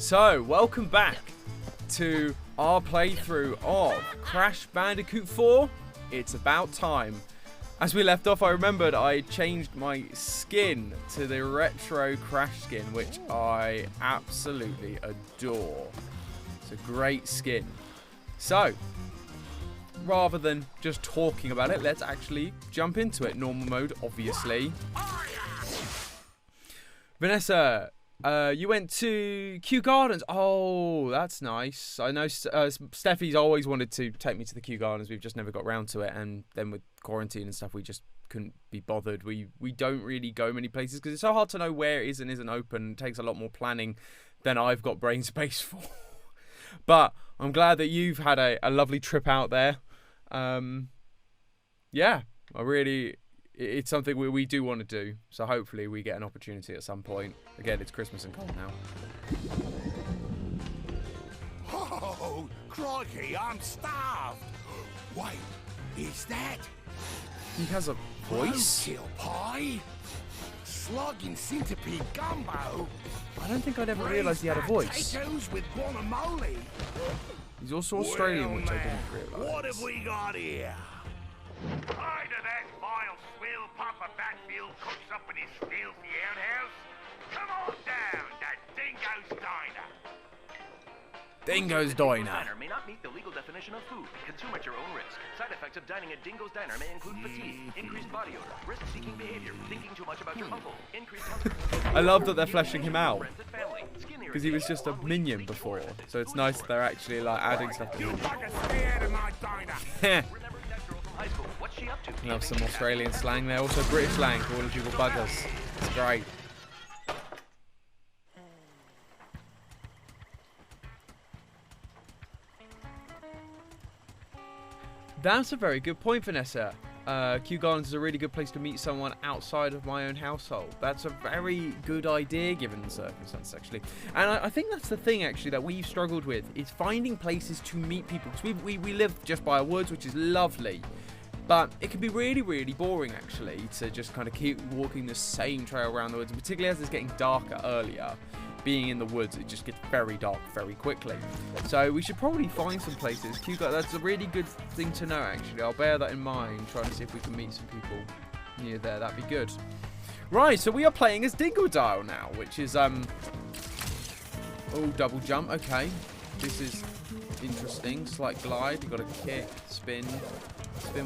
So, welcome back to our playthrough of Crash Bandicoot 4. It's about time. As we left off, I remembered I changed my skin to the retro Crash skin, which I absolutely adore. It's a great skin. So, rather than just talking about it, let's actually jump into it. Normal mode, obviously. Vanessa, you went to Kew Gardens. Oh, that's nice. I know Steffi's always wanted to take me to the Kew Gardens. We've just never got round to it. And then with quarantine and stuff, we just couldn't be bothered. We don't really go many places because it's so hard to know where it is and isn't open. It takes a lot more planning than I've got brain space for. But I'm glad that you've had a lovely trip out there. Yeah, it's something we do want to do, so hopefully we get an opportunity at some point. Again, it's Christmas and cold now. Oh, crikey, I'm starved. Wait, is that He has a voice? roadkill pie? Slogging centipede gumbo? I don't think I'd ever realised he had a voice. Potatoes with guacamole? He's also Australian, Well, which I now, didn't realise. what have we got here? Hi to that vile swill Papa Batfield cooks up in his filthy outhouse. Come on down to Dingo's Diner. Dingo's Dingo's Diner. may not meet the legal definition of food. Consume at your own risk. Side effects of dining at Dingo's Diner may include fatigue, increased body odor, risk-seeking behavior, thinking too much about your uncle, increased hunger. I love that they're fleshing him out, Friends and family, skin because he was just a irritation, minion wobbly, before. sleep So it's nice that they're actually like adding stuff to You him. fuckers stay out of my diner. Remembering that girl from high school. What's she up to? We have some Australian slang there, also British slang for all of you buggers. It's great. That's a very good point, Vanessa. Kew Gardens is a really good place to meet someone outside of my own household. That's a very good idea given the circumstances, actually. And I think that's the thing, actually, that we've struggled with, is finding places to meet people. Because we live just by a woods, which is lovely. But it can be really, really boring, actually, to just kind of keep walking the same trail around the woods. And particularly as it's getting darker earlier, being in the woods, it just gets very dark very quickly. So we should probably find some places. That's a really good thing to know, actually. I'll bear that in mind, trying to see if we can meet some people near there. That'd be good. Right, so we are playing as Dingodile now, which is, oh, double jump. Okay. This is interesting. Slight glide. You've got to kick, spin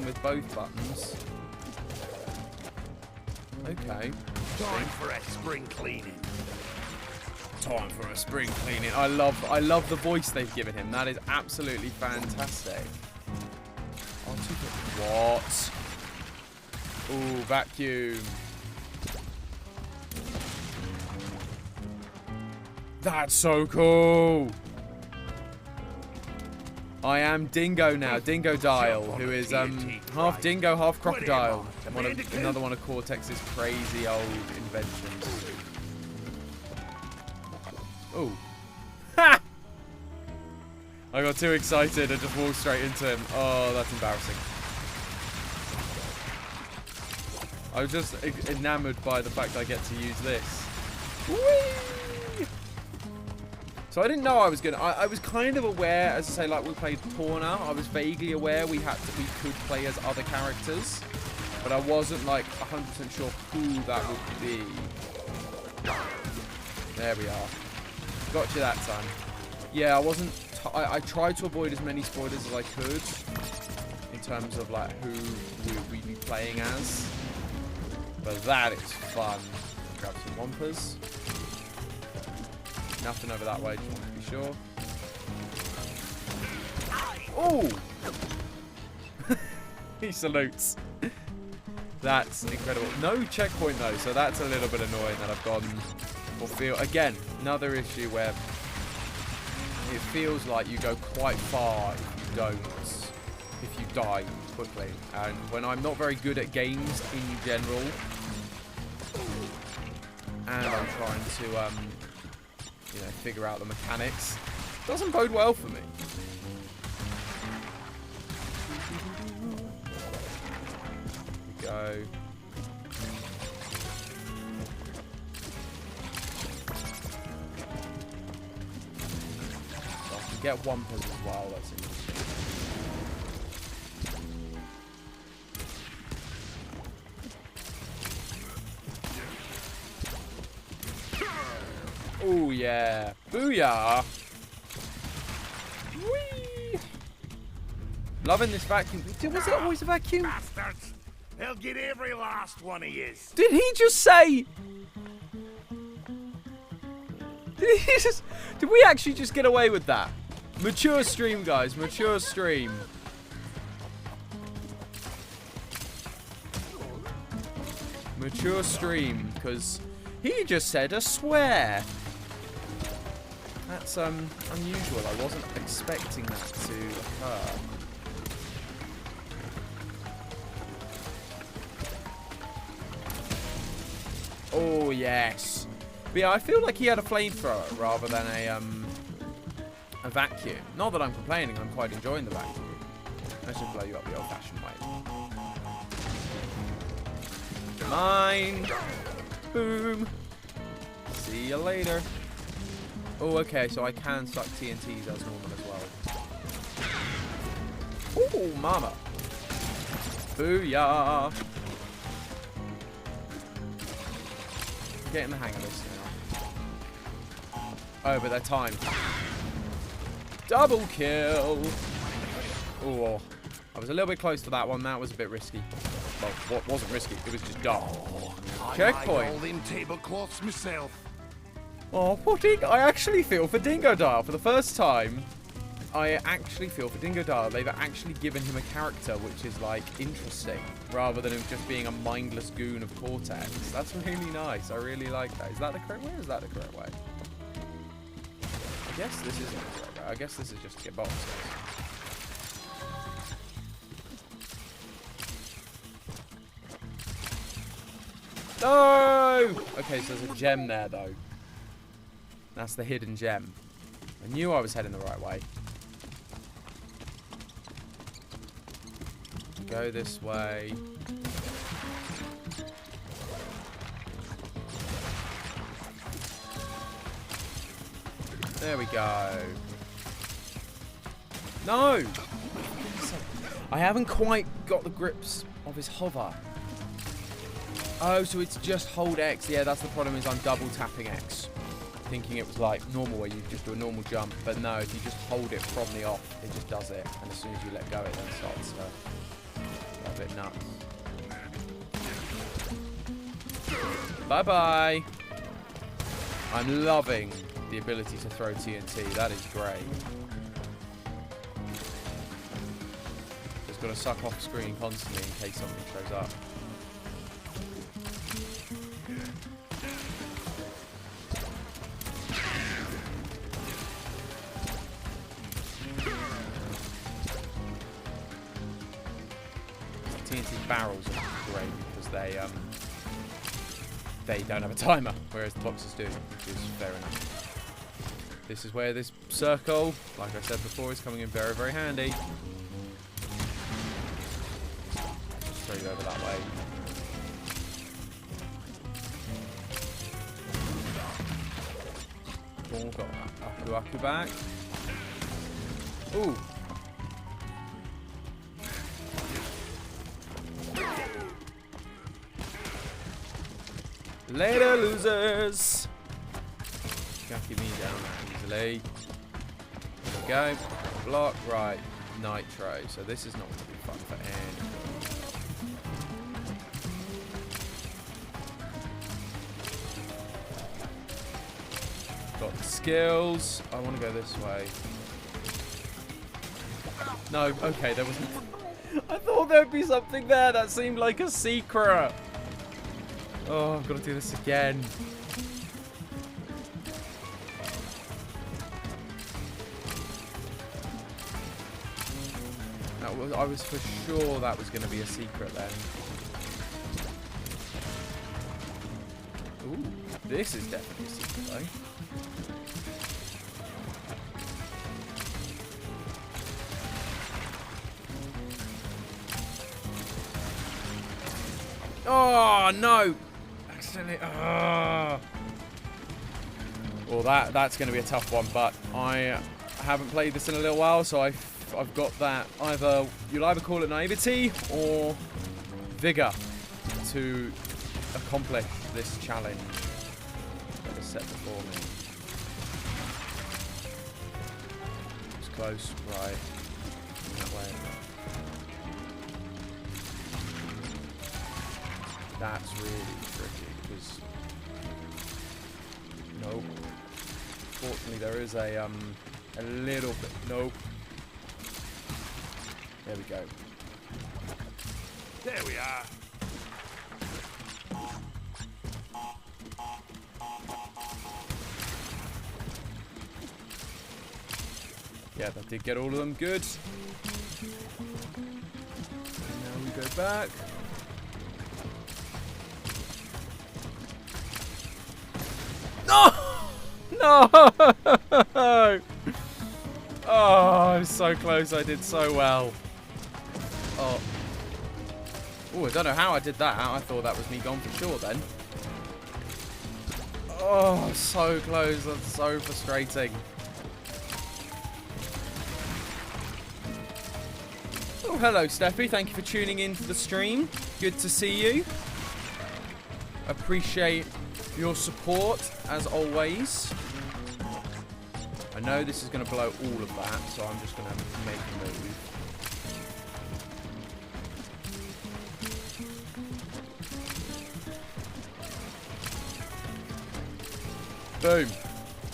with both buttons. Okay. Time for a spring cleaning. Time for a spring cleaning. I love the voice they've given him. That is absolutely fantastic. What? Ooh, vacuum. That's so cool. I am Dingo now, Dingodile, who is half dingo, half crocodile. Another one of Cortex's crazy old inventions. Oh. Ha! I got too excited and just walked straight into him. Oh, that's embarrassing. I was just enamored by the fact I get to use this. Whee! So I didn't know I was gonna. I was kind of aware, as I say, like we played Torna. I was vaguely aware we could play as other characters, but I wasn't like 100% sure who that would be. There we are. Got you that time. Yeah, I wasn't. I tried to avoid as many spoilers as I could in terms of like who we'd be playing as. But that is fun. Grab some Whompers. Nothing over that way, just want to be sure. Oh! He salutes. That's incredible. No checkpoint though, so that's a little bit annoying that I've gone or feel. Again, another issue where it feels like you go quite far if you die quickly. And when I'm not very good at games in general, and I'm trying to figure out the mechanics, doesn't bode well for me. Here we go. get Wumpers as well. That's interesting. Oh, yeah. Booyah. Whee! Loving this vacuum. Was it always a vacuum? Bastards! They'll get every last one of yous. Did he just say... Did we actually just get away with that? Mature stream, guys. Mature stream. Mature stream, because he just said a swear. That's unusual. I wasn't expecting that to occur. Oh yes. But yeah, I feel like he had a flamethrower rather than a vacuum. Not that I'm complaining. I'm quite enjoying the vacuum. Let's just blow you up the old-fashioned way. Mine. Boom. See you later. Oh, okay, so I can suck TNTs as normal as well. Oh, mama. Booyah. Getting the hang of this now. Oh, but they're timed. Double kill. Oh, I was a little bit close to that one. That was a bit risky. Well, what wasn't risky? It was just dark. Checkpoint. I made all them tablecloths myself. Oh, poor Dingo. I actually feel for Dingo Dial for the first time. I actually feel for Dingo Dial. They've actually given him a character which is, like, interesting, rather than him just being a mindless goon of Cortex. That's really nice. I really like that. Is that the correct way or is that the correct way? I guess this isn't the correct way. I guess this is just to get boxes. No! Okay, so there's a gem there, though. That's the hidden gem. I knew I was heading the right way. Go this way. There we go. No! I haven't quite got the grips of his hover. Oh, so it's just hold X. Yeah, that's the problem, is I'm double tapping X. Thinking it was like normal where you just do a normal jump, but no, if you just hold it from the off, it just does it, and as soon as you let go, it then starts a bit nuts. Bye bye. I'm loving the ability to throw TNT. That is great. Just got to suck off screen constantly in case something shows up. TNT barrels are great because they don't have a timer, whereas the boxes do, which is fair enough. This is where this circle, like I said before, is coming in very, very handy. Just throw you over that way. Oh, got Aku Aku back. Ooh. Later, losers! Can't keep me down that easily. There we go. Block, right. Nitro. So this is not going to be fun for any. Got the skills. I want to go this way. No, okay, there wasn't. I thought there'd be something there. That seemed like a secret. Oh, I've got to do this again. I was for sure that was going to be a secret then. Ooh, this is definitely a secret though. Oh no! Accidentally. Oh. Well, that's going to be a tough one, but I haven't played this in a little while, so I've got that you'll either call it naivety or vigor to accomplish this challenge that is set before me. It's close, right? That way. That's really tricky because nope. Fortunately, there is a little bit. Nope. There we go. There we are. Yeah, that did get all of them. Good. And now we go back. No! No! Oh, I was so close. I did so well. Oh. Oh, I don't know how I did that. I thought that was me gone for sure then. Oh, so close. That's so frustrating. Oh, hello, Steffi. Thank you for tuning in to the stream. Good to see you. Appreciate your support, as always. I know this is going to blow all of that, so I'm just going to make a move. Boom.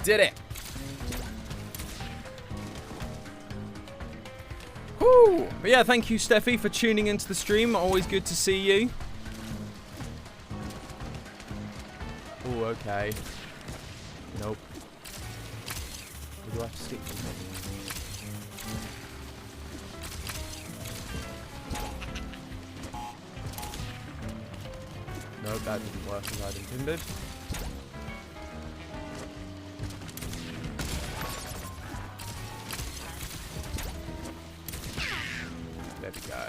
Did it. Woo! But yeah, thank you, Steffi, for tuning into the stream. Always good to see you. Oh, okay. Nope. Where do I have to stick from? Nope, that didn't work as I'd intended. There we go.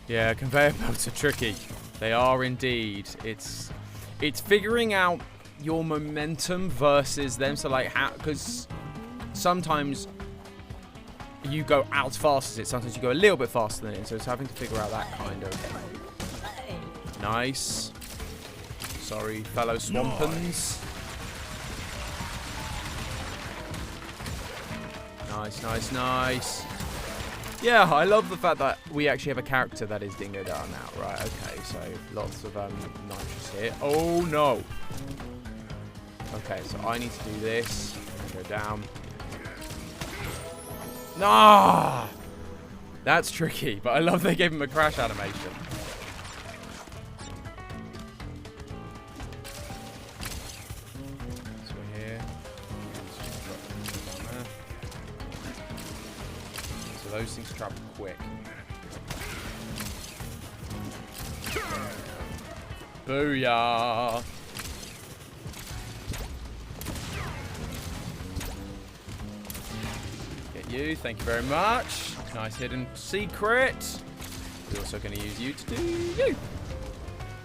Yeah, conveyor belts are tricky. They are indeed. It's figuring out your momentum versus them. So like how, because sometimes you go out as fast as it. Sometimes you go a little bit faster than it. So it's having to figure out that kind of. Nice. Sorry, fellow swampans. Nice, nice, nice. Yeah, I love the fact that we actually have a character that is Dingo Down now. Right, okay, so lots of nitrous here. Oh, no. Okay, so I need to do this. Go down. Nah! That's tricky, but I love they gave him a crash animation. So we're here. So those things travel quick. Booyah! Get you, thank you very much. Nice hidden secret. We're also going to use you to do you.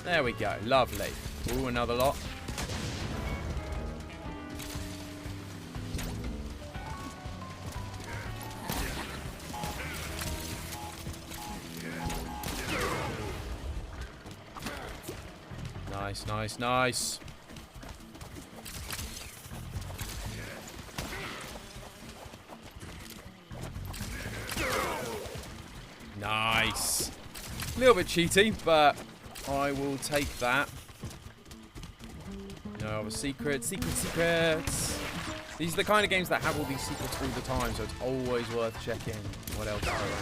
There we go, lovely. Ooh, another lot. Nice, nice, nice. Nice. A little bit cheaty, but I will take that. No other secrets, secrets. These are the kind of games that have all these secrets all the time, so it's always worth checking what else is around.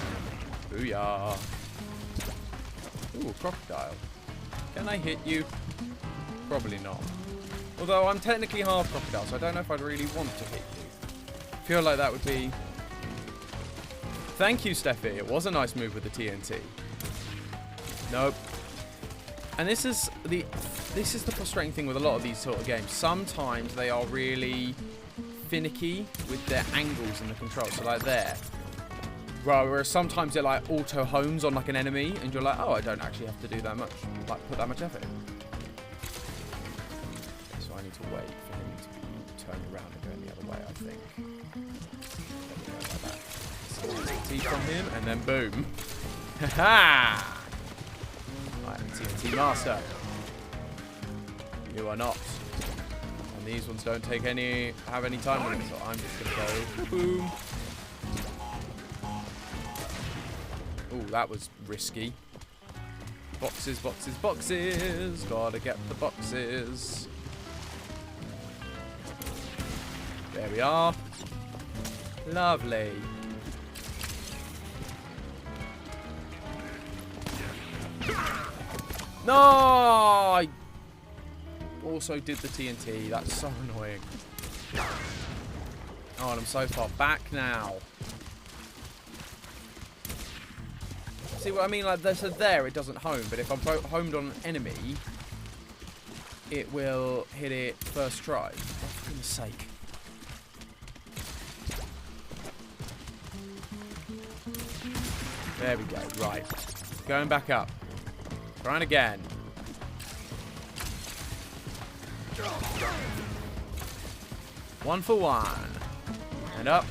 Booyah. Ooh, crocodile. Can I hit you? Probably not. Although I'm technically half crocodile, so I don't know if I'd really want to hit you. I feel like that would be... Thank you, Steffi. It was a nice move with the TNT. Nope. And this is the frustrating thing with a lot of these sort of games. Sometimes they are really finicky with their angles and the controls. So like there. Right, whereas sometimes it like auto homes on like an enemy, and you're like, oh, I don't actually have to do that much, like put that much effort in. So to wait for him to be turning around and going the other way, I think. There we go, like that. TNT from him, and then boom. Ha-ha! Right, TNT Master. You are not. And these ones don't have any time limit, so I'm just going to go boom. Ooh, that was risky. Boxes, boxes, boxes. Gotta get the boxes. There we are. Lovely. No! I also did the TNT. That's so annoying. Oh, and I'm so far back now. See what I mean? Like, so there, it doesn't home, but if I'm homed on an enemy, it will hit it first try. For goodness sake. There we go. Right. Going back up. Trying again. One for one. And up.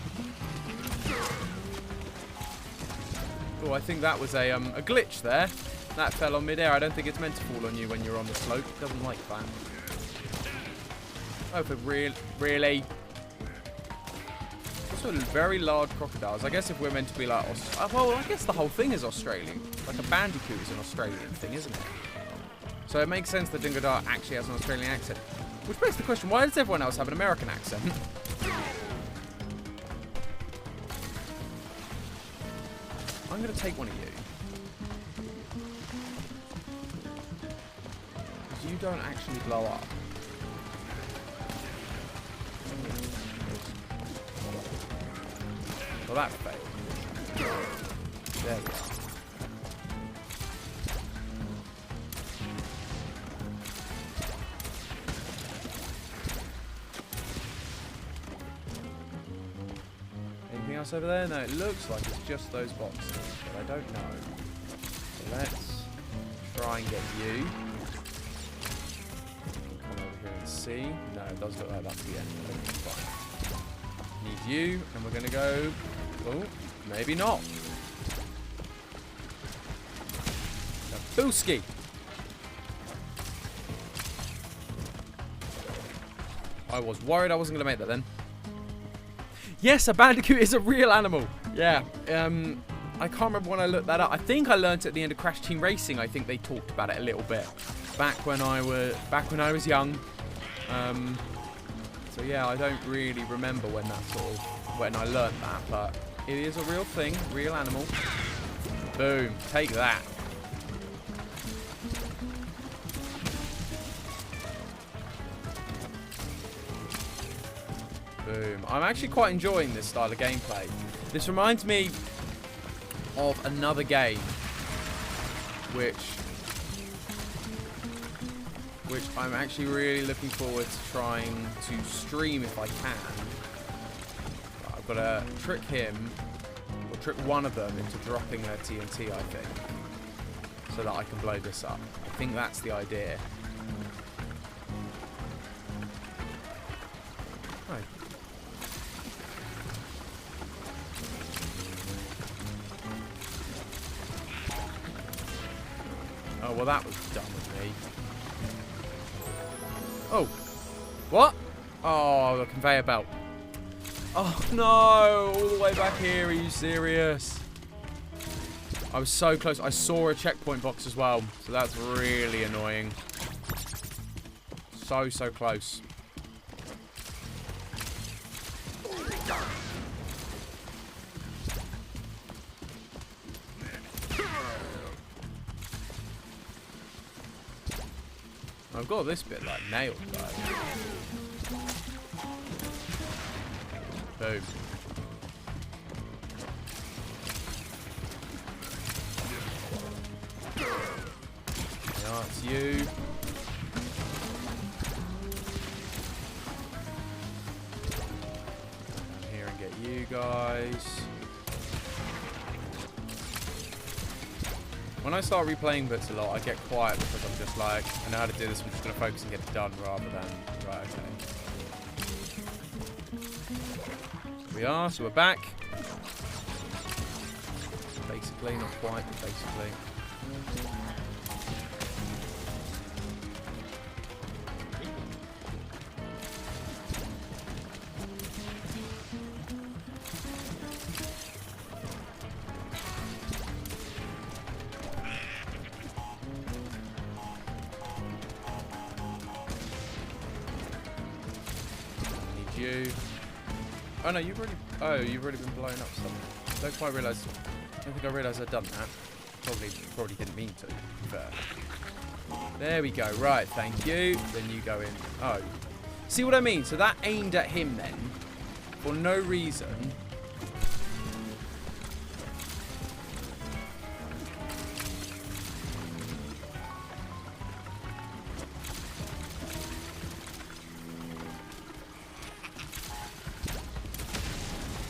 Oh, I think that was a glitch there. That fell on midair. I don't think it's meant to fall on you when you're on the slope. It doesn't like that. Oh, for really? Also, very large crocodiles. I guess if we're meant to be like... well, I guess the whole thing is Australian. Like a Bandicoot is an Australian thing, isn't it? So it makes sense that Dingodar actually has an Australian accent. Which begs the question, why does everyone else have an American accent? I'm going to take one of you. Because you don't actually blow up. Well, that failed. There we are. Anything else over there? No, it looks like it's just those boxes, but I don't know. So let's try and get you. Come over here and see. No, it does look like that's the end. Okay, fine. Need you, and we're going to go... Oh, maybe not. Booski. I was worried I wasn't going to make that then. Yes, a Bandicoot is a real animal. Yeah. I can't remember when I looked that up. I think I learnt it at the end of Crash Team Racing. I think they talked about it a little bit back when I was young. So yeah, I don't really remember when I learnt that, but it is a real thing, real animal. Boom, take that. Boom. I'm actually quite enjoying this style of gameplay. This reminds me of another game which I'm actually really looking forward to trying to stream if I can. I've got to trick him, or trick one of them into dropping their TNT, I think, so that I can blow this up. I think that's the idea. Right. Oh, well, that was done with me. Oh. What? Oh, the conveyor belt. Oh, no. All the way back here. Are you serious? I was so close. I saw a checkpoint box as well. So that's really annoying. So close. I've got this bit like nailed though. Boom. That's you. Down here and get you guys. When I start replaying bits a lot, I get quiet because I'm just like, I know how to do this, I'm just going to focus and get it done rather than, right, okay. Here we are, so we're back. Basically, not quite, but basically. You. Oh no, you've already. Oh, you've already been blowing up something. Don't quite realise. I don't think I realised I'd done that. Probably didn't mean to. Fair. There we go. Right, thank you. Then you go in. Oh, see what I mean? So that aimed at him then, for no reason.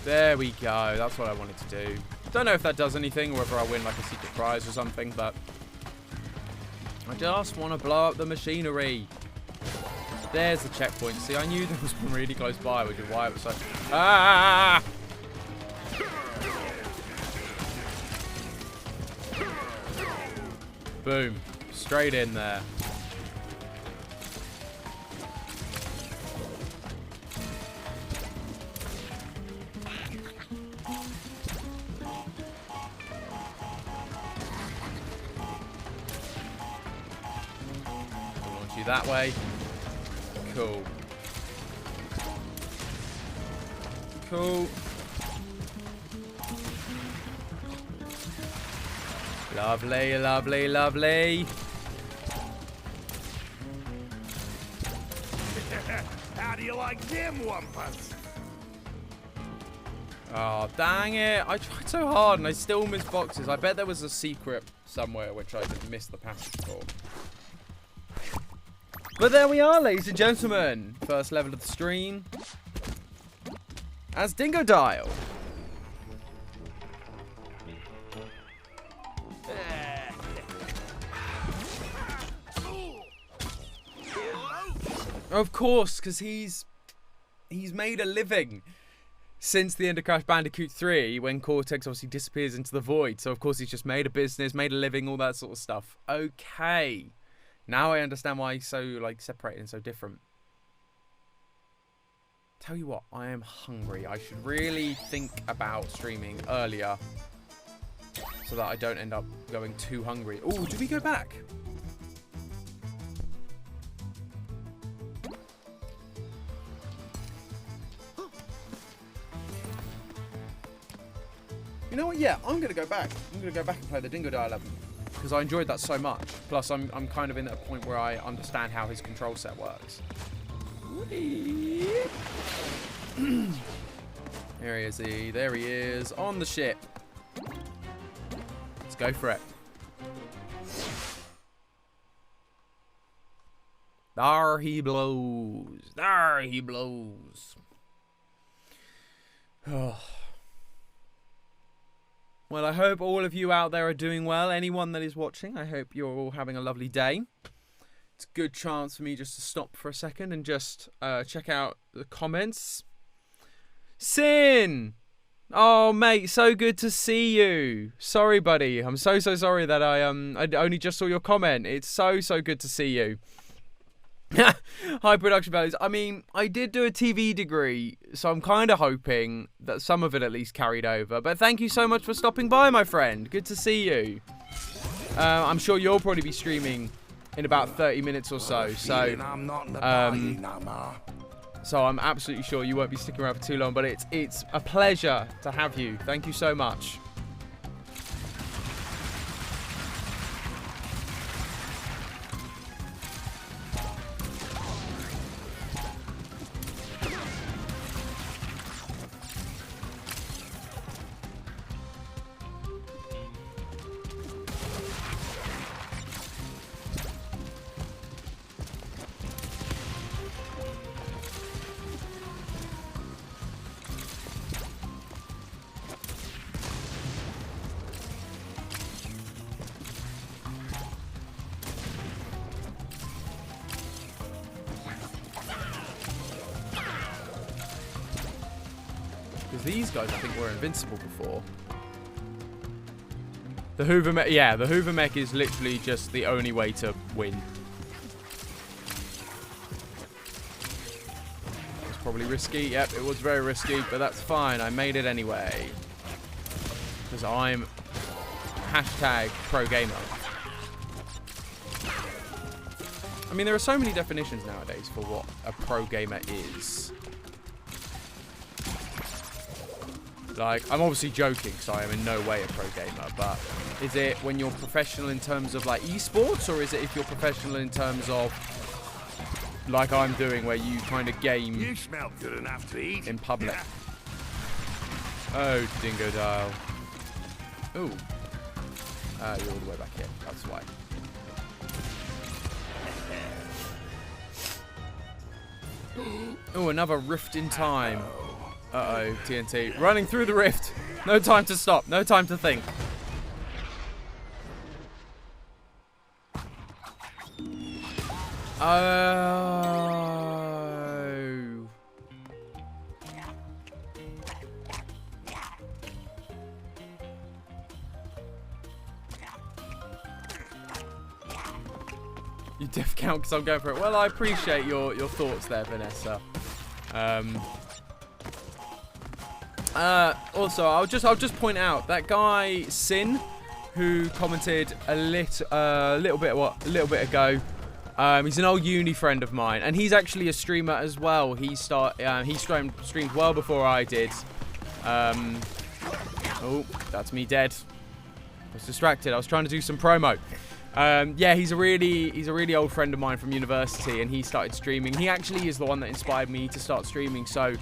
There we go. That's what I wanted to do. Don't know if that does anything or whether I win like a secret prize or something, but I just want to blow up the machinery. There's the checkpoint. See, I knew there was one really close by, which is why it was so... Ah! Boom. Straight in there. That way. Cool. Cool. Lovely, lovely, lovely. How do you like them wampus? Oh, dang it. I tried so hard and I still missed boxes. I bet there was a secret somewhere which I just missed the passage for. But there we are, ladies and gentlemen. First level of the stream. As Dingo Dial. Of course, because he's made a living since the end of Crash Bandicoot 3, when Cortex obviously disappears into the void. So, of course, he's just made a business, made a living, all that sort of stuff. Okay. Now I understand why he's so, like, separated and so different. Tell you what, I am hungry. I should really think about streaming earlier so that I don't end up going too hungry. Oh, do we go back? You know what? Yeah, I'm going to go back. I'm going to go back and play the Dingo Dial level. Because I enjoyed that so much. Plus, I'm kind of in that point where I understand how his control set works. There he is. There he is. On the ship. Let's go for it. There he blows. There he blows. Oh. Well, I hope all of you out there are doing well. Anyone that is watching, I hope you're all having a lovely day. It's a good chance for me just to stop for a second and just check out the comments. Sin! Oh, mate, so good to see you. Sorry, buddy. I'm so sorry that I only just saw your comment. It's so good to see you. High production values. I mean, I did do a TV degree, so I'm kind of hoping that some of it at least carried over. But thank you so much for stopping by, my friend. Good to see you. I'm sure you'll probably be streaming in about 30 minutes or so. So I'm absolutely sure you won't be sticking around for too long. But it's a pleasure to have you. Thank you so much. these guys, I think, were invincible before. The Hoover Mech, yeah, the Hoover Mech is literally just the only way to win. It's probably risky. Yep, it was very risky, but that's fine. I made it anyway. Because I'm hashtag pro gamer. I mean, there are so many definitions nowadays for what a pro gamer is. Like, I'm obviously joking, because I am in no way a pro gamer, but is it when you're professional in terms of, like, esports, or is it if you're professional in terms of, like I'm doing, where you kind of game You smell good enough to eat. in public? Oh, Dingo Dial. Ooh. You're all the way back here, that's why. Oh, another rift in time. Uh-oh, TNT. Running through the rift. No time to stop. No time to think. Oh. You diff count because I'm going for it. Well, I appreciate your thoughts there, Vanessa. Also, I'll just point out that guy Sin, who commented a little bit ago. He's an old uni friend of mine, and he's actually a streamer as well. He streamed well before I did. Oh, that's me dead. I was distracted. I was trying to do some promo. Yeah, he's a really old friend of mine from university, and he started streaming. He actually is the one that inspired me to start streaming. So,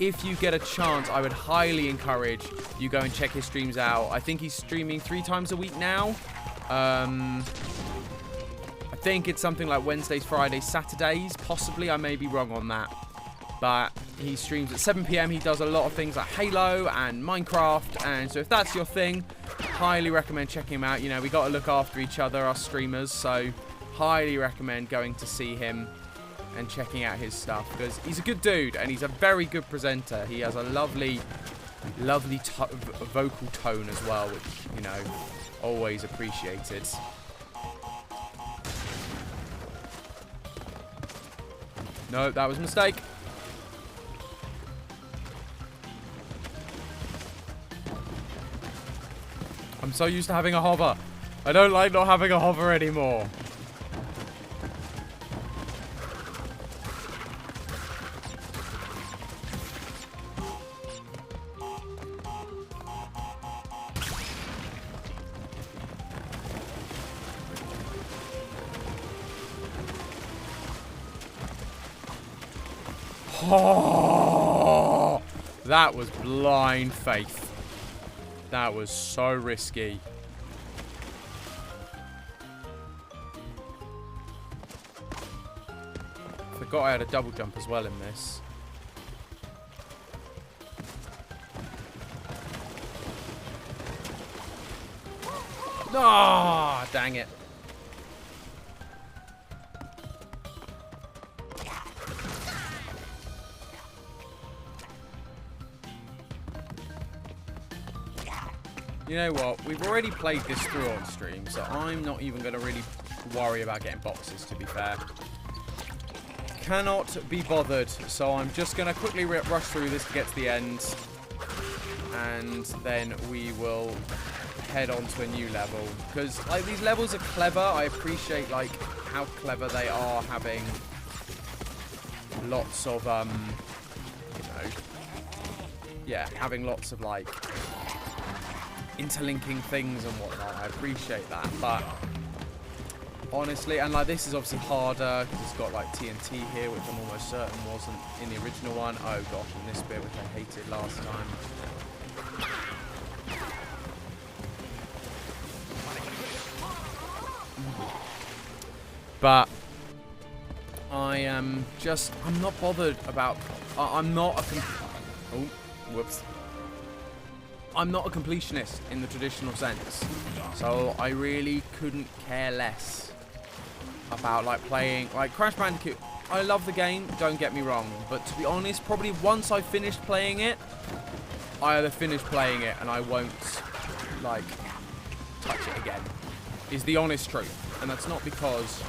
if you get a chance, I would highly encourage you go and check his streams out. I think he's streaming 3 times a week now. I think it's something like Wednesdays, Fridays, Saturdays. Possibly, I may be wrong on that. But he streams at 7 PM. He does a lot of things like Halo and Minecraft. And so if that's your thing, highly recommend checking him out. You know, we got to look after each other, us streamers. So highly recommend going to see him and checking out his stuff, because he's a good dude and he's a very good presenter. He has a lovely vocal tone as well, which, you know, always appreciated. No, that was a mistake. I'm so used to having a hover. I don't like not having a hover anymore. Oh, that was blind faith. That was so risky. Forgot I had a double jump as well in this. Ah, oh, dang it. You know what? We've already played this through on stream, so I'm not even going to really worry about getting boxes, to be fair. Cannot be bothered, so I'm just going to quickly rush through this to get to the end. And then we will head on to a new level. Because, like, these levels are clever. I appreciate, like, how clever they are, having lots of, you know, yeah, having lots of, like, interlinking things and whatnot. I appreciate that, but honestly, and like this is obviously harder because it's got like TNT here, which I'm almost certain wasn't in the original one. Oh gosh, and this bit, which I hated last time. But I am just, I'm not bothered about, I'm not a, oh, whoops. I'm not a completionist in the traditional sense, so I really couldn't care less about like playing like Crash Bandicoot. I love the game, don't get me wrong, but to be honest, probably once I finished playing it, I either finish playing it and I won't, like, touch it again. Is the honest truth. And that's not because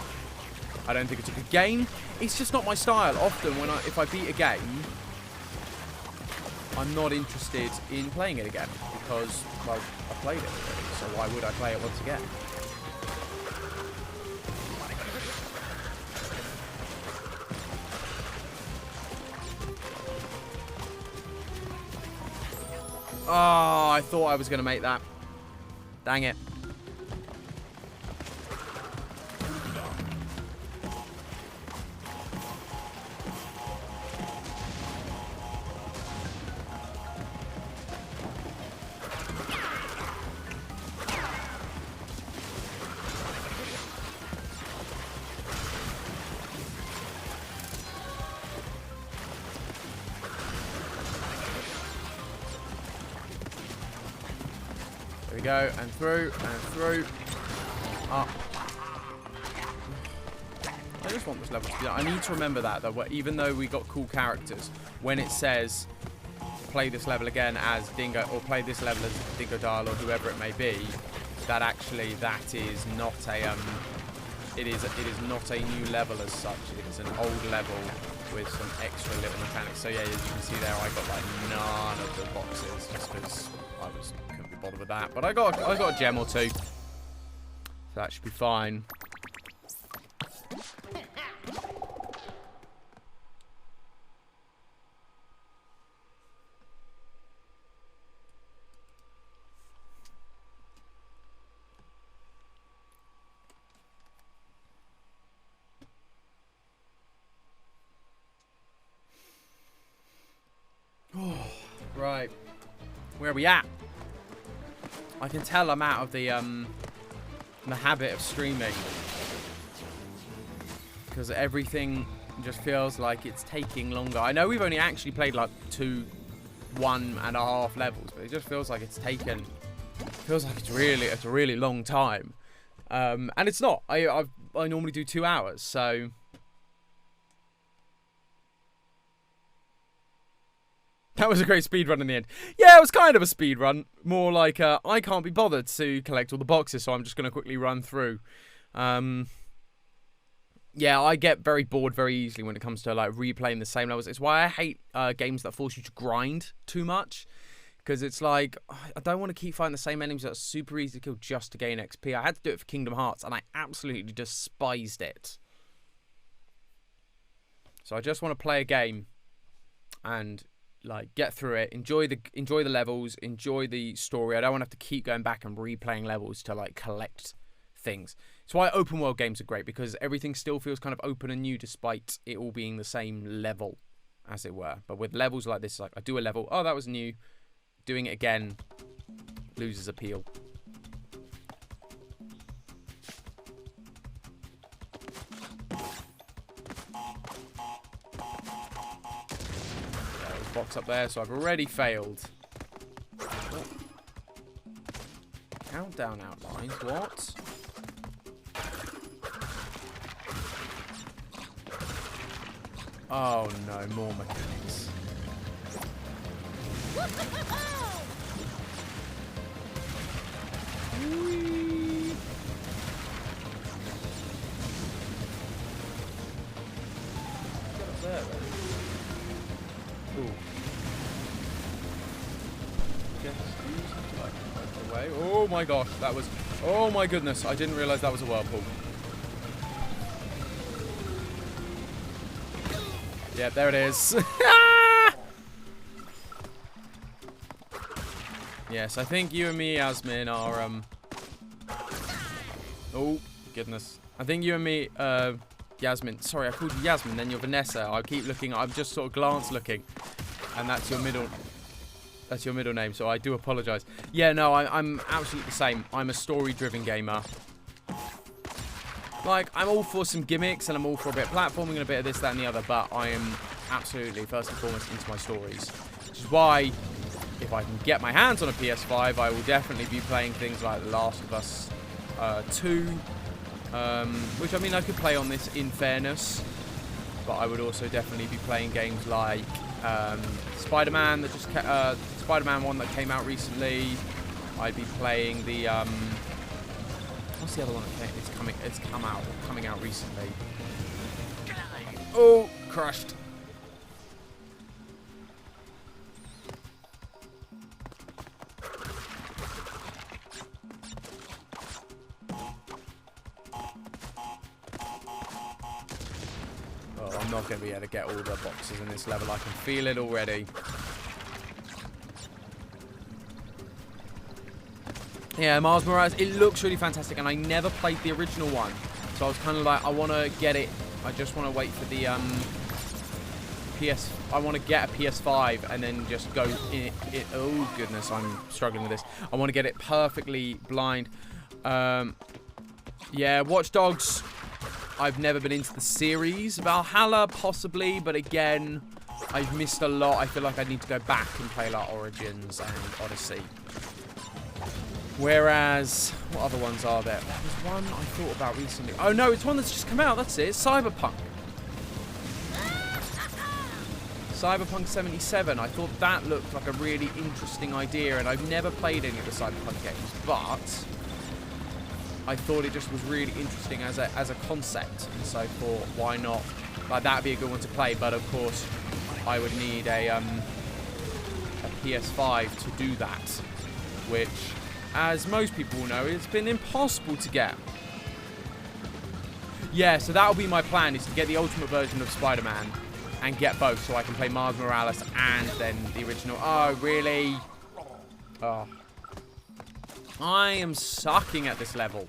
I don't think it's a good game. It's just not my style. Often, if I beat a game, I'm not interested in playing it again. Because, well, I played it already. So why would I play it once again? Oh, I thought I was going to make that. Dang it. There we go, and through, up. I just want this level to be done. I need to remember that, though, even though we got cool characters, when it says play this level again as Dingo, or play this level as Dingo Dial, or whoever it may be, that actually that is not a it is not a new level as such. It is an old level with some extra little mechanics. So yeah, as you can see there, I got like none of the boxes just because couldn't be bothered with that. But I got a gem or two, so that should be fine. Right, where are we at? I can tell I'm out of the habit of streaming because everything just feels like it's taking longer. I know we've only actually played like 1.5 levels, but it just feels like it's taken. Feels like it's a really long time, and it's not. I normally do 2 hours, so. That was a great speed run in the end. Yeah, it was kind of a speed run. More like I can't be bothered to collect all the boxes, so I'm just going to quickly run through. Yeah, I get very bored very easily when it comes to like replaying the same levels. It's why I hate games that force you to grind too much. Because it's like, I don't want to keep fighting the same enemies that are super easy to kill just to gain XP. I had to do it for Kingdom Hearts, and I absolutely despised it. So I just want to play a game and like get through it, enjoy the levels, enjoy the story. I don't want to have to keep going back and replaying levels to like collect things. It's why open world games are great, because everything still feels kind of open and new despite it all being the same level, as it were. But with levels like this, like I do a level, oh that was new, doing it again loses appeal. Box up there, so I've already failed. Oh. Countdown outlines, what? Oh no, more mechanics. Whee! Get up there then. Ooh. Away. Oh my gosh, that was... Oh my goodness, I didn't realise that was a whirlpool. Yeah, there it is. Yes, I think you and me, Yasmin, are... Oh, goodness. I think you and me... Yasmin. Sorry, I called you Yasmin, then you're Vanessa. I keep looking, I'm just sort of glance looking. And that's your middle name, so I do apologise. Yeah, no, I'm absolutely the same. I'm a story-driven gamer. Like, I'm all for some gimmicks, and I'm all for a bit of platforming and a bit of this, that, and the other, but I am absolutely, first and foremost, into my stories. Which is why, if I can get my hands on a PS5, I will definitely be playing things like The Last of Us 2, which, I mean, I could play on this in fairness, but I would also definitely be playing games like Spider-Man that just Spider-Man one that came out recently. I'd be playing the what's the other one that it's coming out recently. Oh, crushed. I'm not going to be able to get all the boxes in this level. I can feel it already. Yeah, Miles Morales, it looks really fantastic, and I never played the original one. So I was kind of like, I want to get it. I just want to wait for the I want to get a PS5 and then just go in it. Oh, goodness, I'm struggling with this. I want to get it perfectly blind. Yeah, Watch Dogs. I've never been into the series. Valhalla, possibly, but again, I've missed a lot. I feel like I need to go back and play like Origins and Odyssey. Whereas, what other ones are there? There's one I thought about recently. Oh no, it's one that's just come out. That's it. Cyberpunk. Cyberpunk 77. I thought that looked like a really interesting idea, and I've never played any of the Cyberpunk games, but I thought it just was really interesting as a concept, and so I thought, why not? Like, that'd be a good one to play, but of course, I would need a PS5 to do that, which, as most people will know, it's been impossible to get. Yeah, so that'll be my plan, is to get the ultimate version of Spider-Man and get both, so I can play Miles Morales and then the original. Oh, really? Oh. I am sucking at this level.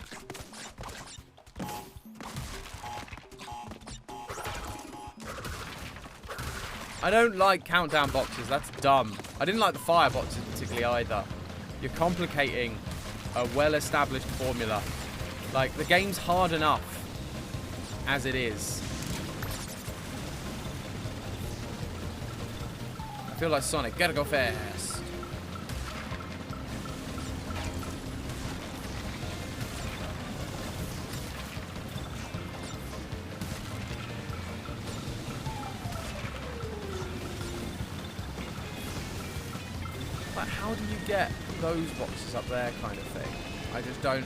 I don't like countdown boxes. That's dumb. I didn't like the fire boxes particularly either. You're complicating a well-established formula. Like, the game's hard enough as it is. I feel like Sonic. Gotta go fast. But how do you get those boxes up there, kind of thing?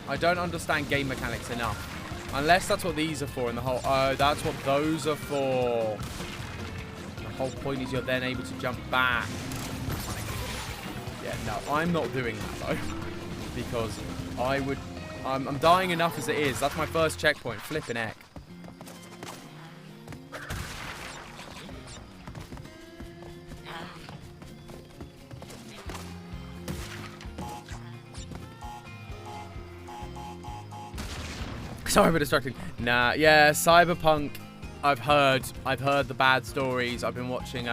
I don't understand game mechanics enough. Unless that's what these are for, and the whole, oh, that's what those are for. The whole point is you're then able to jump back. Yeah, no, I'm not doing that though, because I'm dying enough as it is. That's my first checkpoint. Flipping heck. Sorry for distracting. Nah, yeah, Cyberpunk. I've heard the bad stories. I've been watching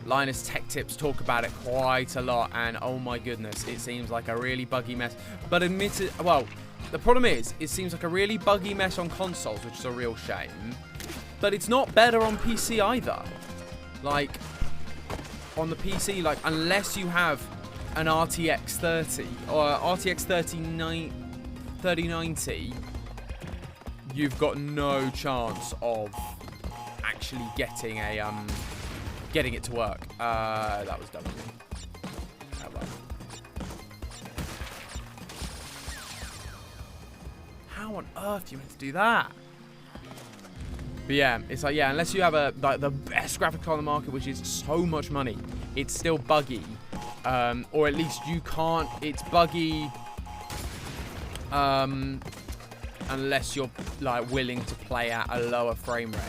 Linus Tech Tips talk about it quite a lot, and oh my goodness, it seems like a really buggy mess. But well, the problem is, it seems like a really buggy mess on consoles, which is a real shame. But it's not better on PC either. Like, on the PC, like, unless you have an RTX 30 or RTX 3090, you've got no chance of actually getting it to work. That was dumb of me. Oh, well. How on earth are you meant to do that? But yeah, it's like, yeah, unless you have the best graphic card on the market, which is so much money, it's still buggy. Or at least you can't. It's buggy. Unless you're like willing to play at a lower frame rate.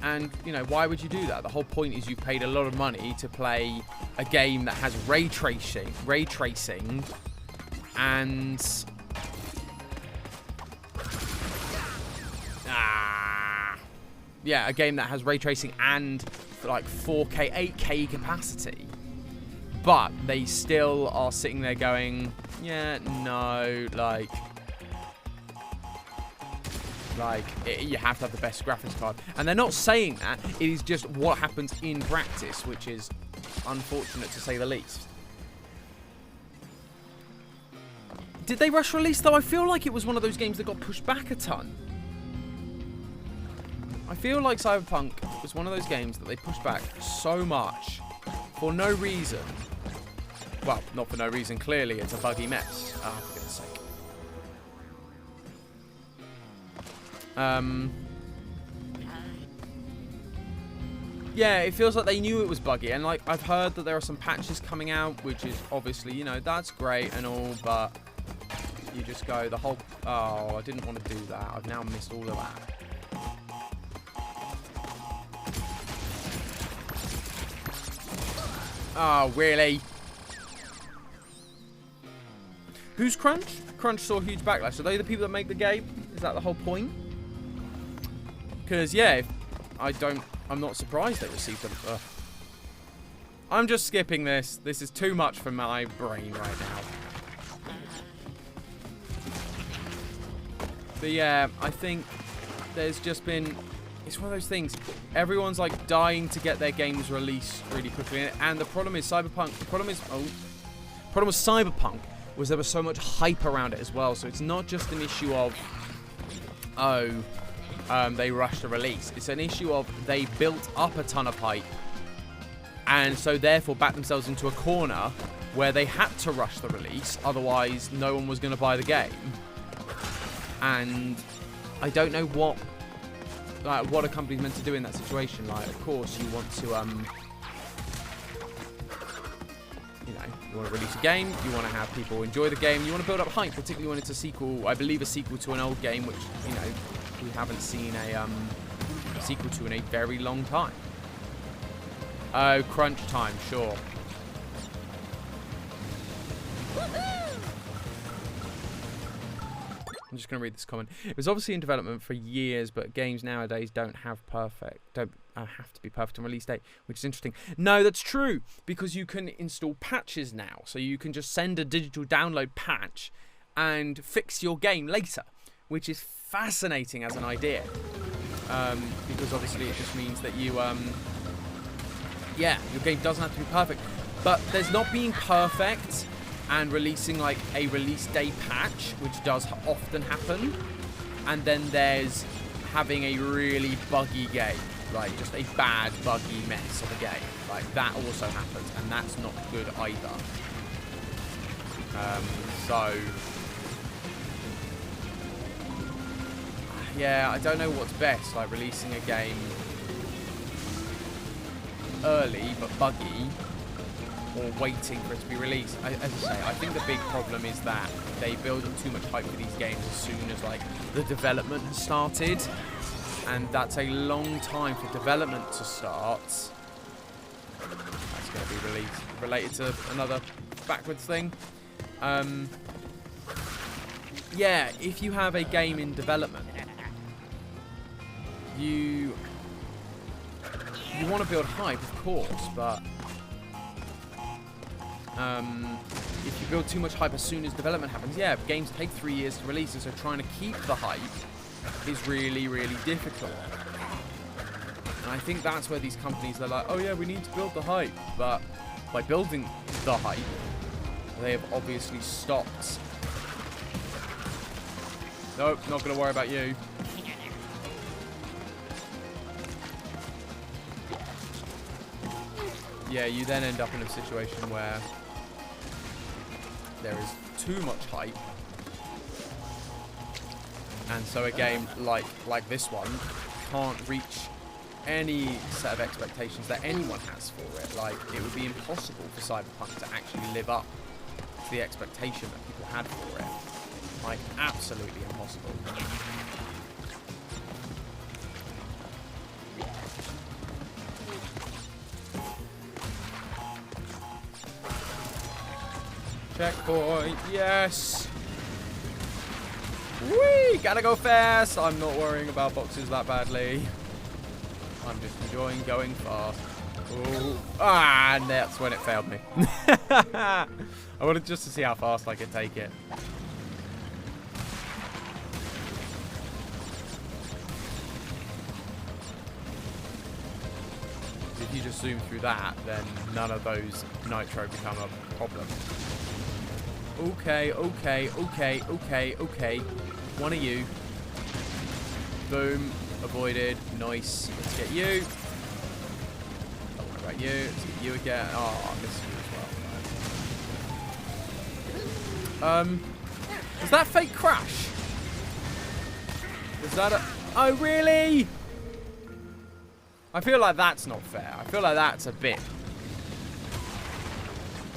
And you know, why would you do that? The whole point is you've paid a lot of money to play a game that has ray tracing, and yeah, a game that has ray tracing and like 4K, 8K capacity. But they still are sitting there going, yeah, no, like you have to have the best graphics card. And they're not saying that. It is just what happens in practice, which is unfortunate to say the least. Did they rush release, though? I feel like it was one of those games that got pushed back a ton. I feel like Cyberpunk was one of those games that they pushed back so much for no reason. Well, not for no reason. Clearly, it's a buggy mess. Ah, for goodness sake. Yeah, it feels like they knew it was buggy, and like I've heard that there are some patches coming out, which is obviously, you know, that's great and all, but you just go the whole. Oh, I didn't want to do that. I've now missed all of that. Oh, really? Who's Crunch? Crunch saw huge backlash. Are they the people that make the game? Is that the whole point? Because, yeah, I'm not surprised they received them. Ugh. I'm just skipping this. This is too much for my brain right now. But, yeah, I think there's just been... It's one of those things. Everyone's, like, dying to get their games released really quickly. And the problem is Cyberpunk... The problem with Cyberpunk was there was so much hype around it as well. So it's not just an issue of, they rushed the release. It's an issue of they built up a ton of hype and so therefore backed themselves into a corner where they had to rush the release. Otherwise, no one was going to buy the game. And I don't know what a company's meant to do in that situation. Like, of course, you want to, you want to release a game, you want to have people enjoy the game, you want to build up hype, particularly when it's a sequel, I believe a sequel to an old game, which, you know, we haven't seen a sequel to in a very long time. Oh, crunch time, sure. I'm just going to read this comment. It was obviously in development for years, but games nowadays don't have to be perfect on release date, which is interesting. No, that's true, because you can install patches now. So you can just send a digital download patch and fix your game later, which is fascinating as an idea. Because obviously it just means that you, your game doesn't have to be perfect. But there's not being perfect and releasing like a release day patch, which does often happen, and then there's having a really buggy game, like just a bad buggy mess of a game. Like that also happens, and that's not good either. So yeah, I don't know what's best, like releasing a game early but buggy, or waiting for it to be released. As I say, I think the big problem is that they build up too much hype for these games as soon as like the development has started, and that's a long time for development to start. That's going to be related to another backwards thing. Yeah, if you have a game in development, you want to build hype, of course, but if you build too much hype as soon as development happens, yeah, games take 3 years to release, and so trying to keep the hype is really, really difficult. And I think that's where these companies are like, oh yeah, we need to build the hype, but by building the hype, they have obviously stopped. Nope, not going to worry about you. Yeah, you then end up in a situation where there is too much hype, and so a game like this one can't reach any set of expectations that anyone has for it. Like, it would be impossible for Cyberpunk to actually live up to the expectation that people had for it. Like, absolutely impossible. Checkpoint, yes! Whee! Gotta go fast! I'm not worrying about boxes that badly. I'm just enjoying going fast. Ooh. Ah, and that's when it failed me. I wanted just to see how fast I could take it. If you just zoom through that, then none of those nitro become a problem. Okay, okay, okay, okay, okay. One of you. Boom. Avoided. Nice. Let's get you. Don't worry about you. Let's get you again. Oh, I missed you as well. Was that fake crash? Was that a... Oh, really? I feel like that's not fair. I feel like that's a bit.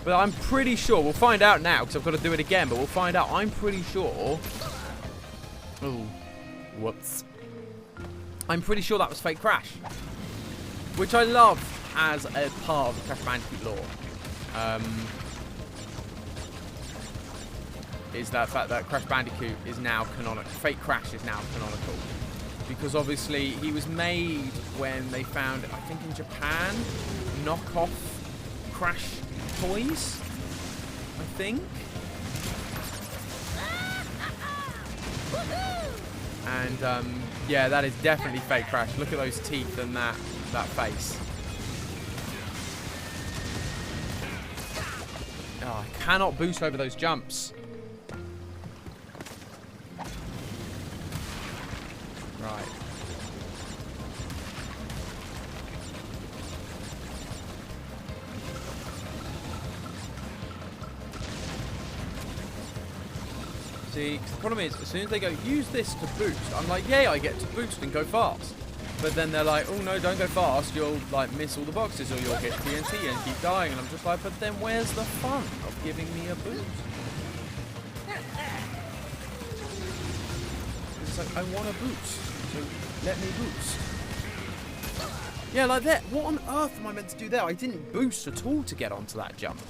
But I'm pretty sure. We'll find out now because I've got to do it again. But we'll find out. I'm pretty sure. Oh. Whoops. I'm pretty sure that was fake crash. Which I love as a part of the Crash Bandicoot lore. Is that fact that Crash Bandicoot is now canonical. Fake Crash is now canonical. Because obviously he was made when they found, I think in Japan, knockoff Crash toys, I think. And yeah, that is definitely fake Crash. Look at those teeth and that face. Oh, I cannot boost over those jumps. Right. See, 'cause the problem is, as soon as they go, use this to boost, I'm like, yeah, I get to boost and go fast. But then they're like, oh no, don't go fast, you'll like miss all the boxes or you'll hit TNT and keep dying. And I'm just like, but then where's the fun of giving me a boost? It's like, I want a boost, so let me boost. Yeah, like that. What on earth am I meant to do there? I didn't boost at all to get onto that jump.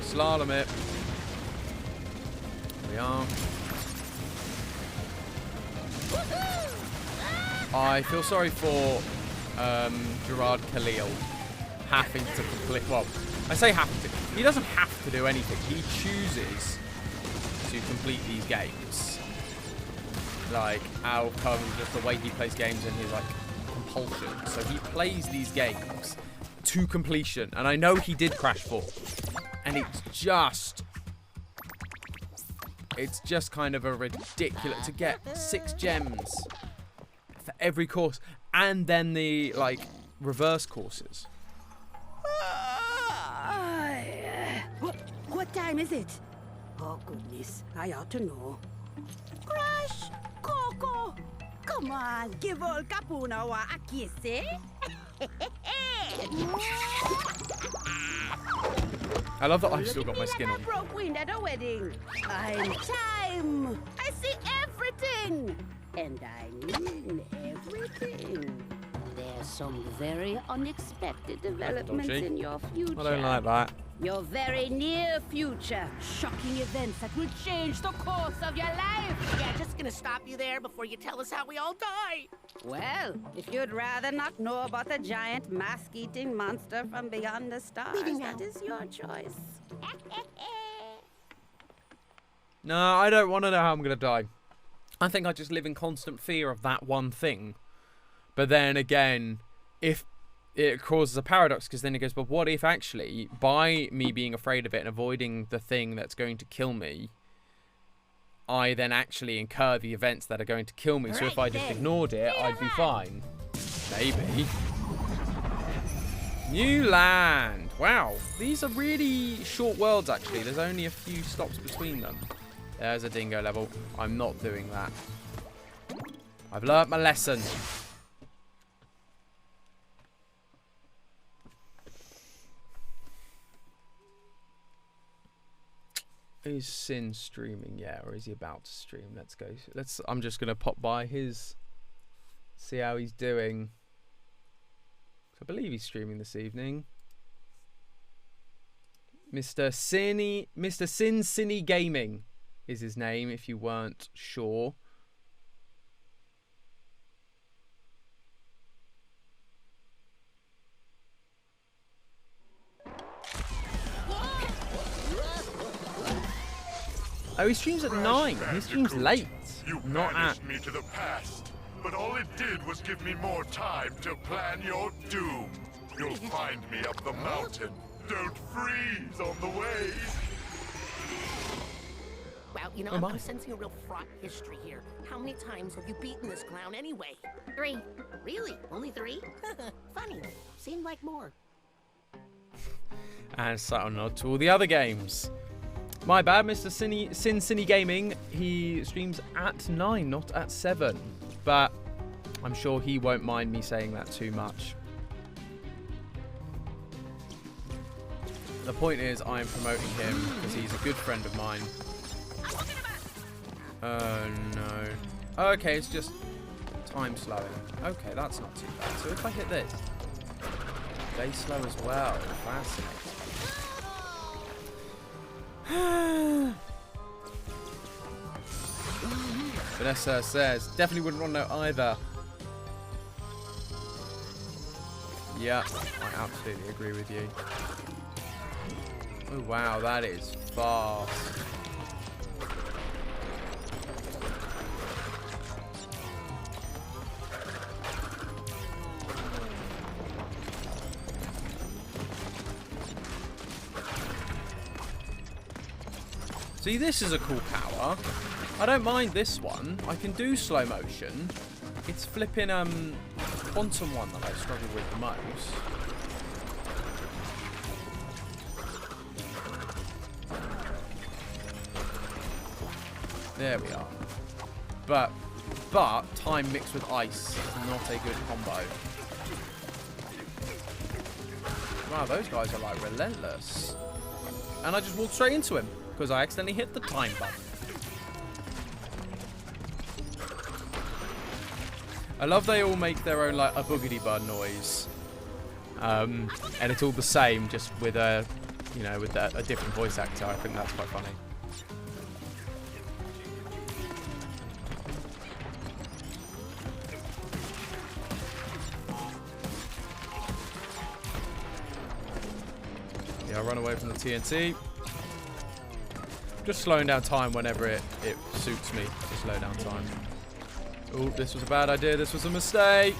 Slalom it. Here we are. I feel sorry for Gerard Khalil having to complete. Well, I say having to. He doesn't have to do anything. He chooses to complete these games. Like outcome, just the way he plays games and his like compulsion. So he plays these games to completion. And I know he did Crash 4. And it's just kind of a ridiculous to get 6 gems for every course, and then the like reverse courses. What time is it? Oh goodness, I ought to know. Crash, Coco, come on, give old Capuna a kiss, eh? I love that I've still got my skin on. I broke wind at a wedding. I'm time. I see everything. And I mean everything. There's some very unexpected developments in your future. I don't like that. Your very near future. Shocking events that will change the course of your life. Yeah, just gonna stop you there before you tell us how we all die. Well, if you'd rather not know about the giant mask-eating monster from beyond the stars, that is your choice. No, I don't want to know how I'm going to die. I think I just live in constant fear of that one thing. But then again, if it causes a paradox, because then it goes, but what if actually, by me being afraid of it and avoiding the thing that's going to kill me, I then actually incur the events that are going to kill me. So if I just ignored it, I'd be fine. Maybe. New land. Wow. These are really short worlds, actually. There's only a few stops between them. There's a dingo level. I'm not doing that. I've learnt my lesson. Is Sin streaming? Yeah, or is he about to stream? Let's go. I'm just gonna pop by his, see how he's doing. I believe he's streaming this evening. Mr. Sin Cine Gaming is his name, if you weren't sure. Oh, he streams at 9. He streams late. You Not at... banished me to the past, but all it did was give me more time to plan your doom. You'll find me up the mountain. Don't freeze on the way. Well, you know, Oh, my. I'm sensing a real fraught history here. How many times have you beaten this clown anyway? 3. Really? Only 3? Funny. Seemed like more. And subtle nod to all the other games. My bad, Mr. Sin Cine Gaming. He streams at 9, not at 7. But I'm sure he won't mind me saying that too much. The point is, I'm promoting him because he's a good friend of mine. Oh no. Okay, it's just time slowing. Okay, that's not too bad. So if I hit this, they slow as well. Fascinating. Vanessa says, definitely wouldn't want to know either. Yeah, I absolutely agree with you. Oh wow, that is fast. See, this is a cool power. I don't mind this one. I can do slow motion. It's flipping quantum one that I struggle with the most. There we are. But time mixed with ice is not a good combo. Wow, those guys are like relentless. And I just walked straight into him because I accidentally hit the time button. I love they all make their own like a boogity bird noise. And it's all the same, just with a, you know, with a different voice actor. I think that's quite funny. Yeah, I'll run away from the TNT. Just slowing down time whenever it suits me to slow down time. Oh, this was a bad idea. This was a mistake.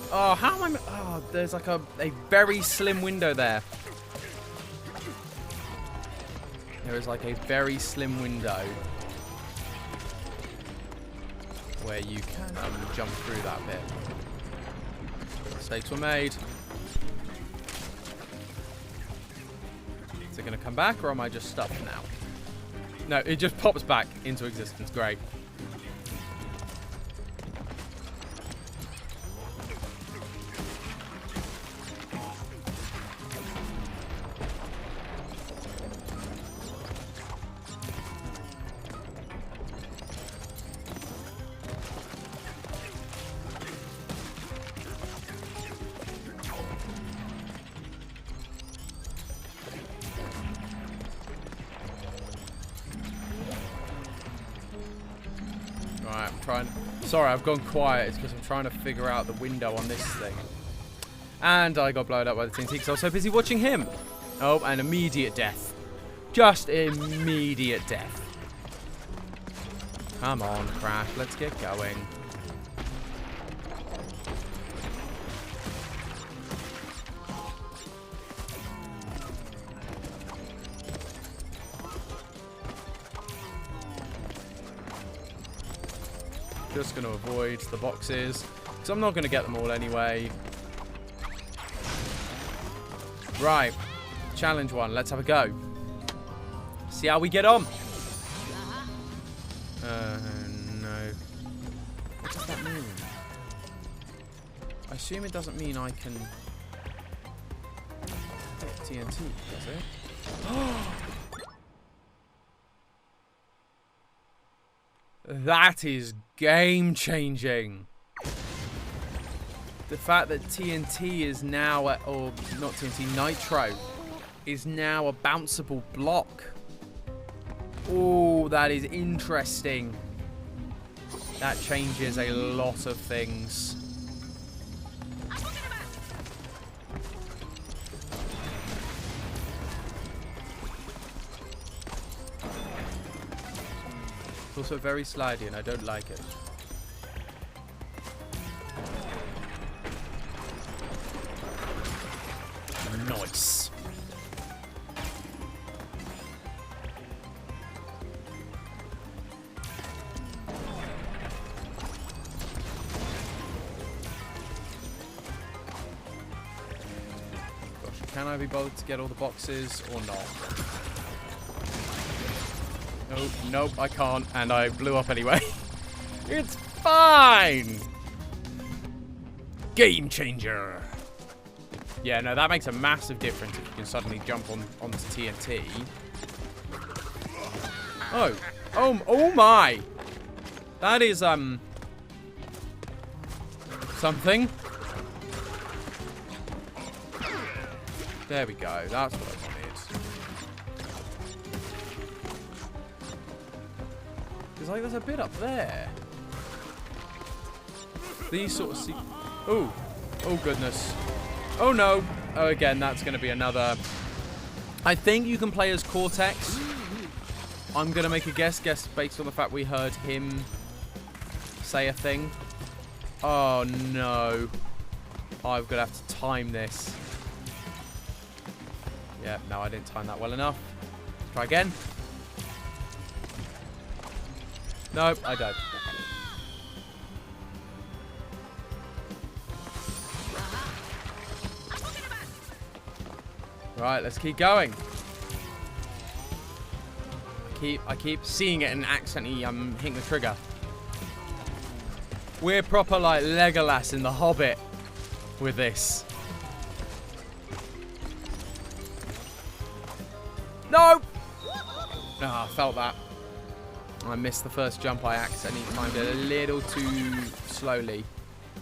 Oh, how am I... Oh, there's like a very slim window there. There is like a very slim window where you can jump through that bit. Mistakes were made. Is it going to come back, or am I just stuck now? No, it just pops back into existence. Great. Alright, I'm trying... Sorry, I've gone quiet. It's because I'm trying to figure out the window on this thing. And I got blown up by the TNT because I was so busy watching him. Oh, and immediate death. Just immediate death. Come on, Crash. Let's get going. Just going to avoid the boxes because I'm not going to get them all anyway. Right. Challenge 1. Let's have a go. See how we get on. No. What does that mean? I assume it doesn't mean I can hit TNT, does it? That is game-changing. The fact that TNT is now, or not TNT, Nitro, is now a bounceable block. Oh, that is interesting. That changes a lot of things. also very slidey, and I don't like it. Nice. Gosh, can I be bothered to get all the boxes or not? Nope, nope, I can't, and I blew up anyway. It's fine! Game changer! Yeah, no, that makes a massive difference if you can suddenly jump onto TNT. Oh. Oh my! That is, something. There we go, that's what I wanted. Because, like, there's a bit up there. These sort of oh. Oh, goodness. Oh, no. Oh, again, that's going to be another... I think you can play as Cortex. I'm going to make a guess based on the fact we heard him say a thing. Oh, no. I'm going to have to time this. Yeah, no, I didn't time that well enough. Try again. Nope, I don't. Right, let's keep going. I keep seeing it and accidentally hitting the trigger. We're proper like Legolas in The Hobbit with this. No! Ah, I felt that. I missed the first jump. I accidentally timed it a little too slowly.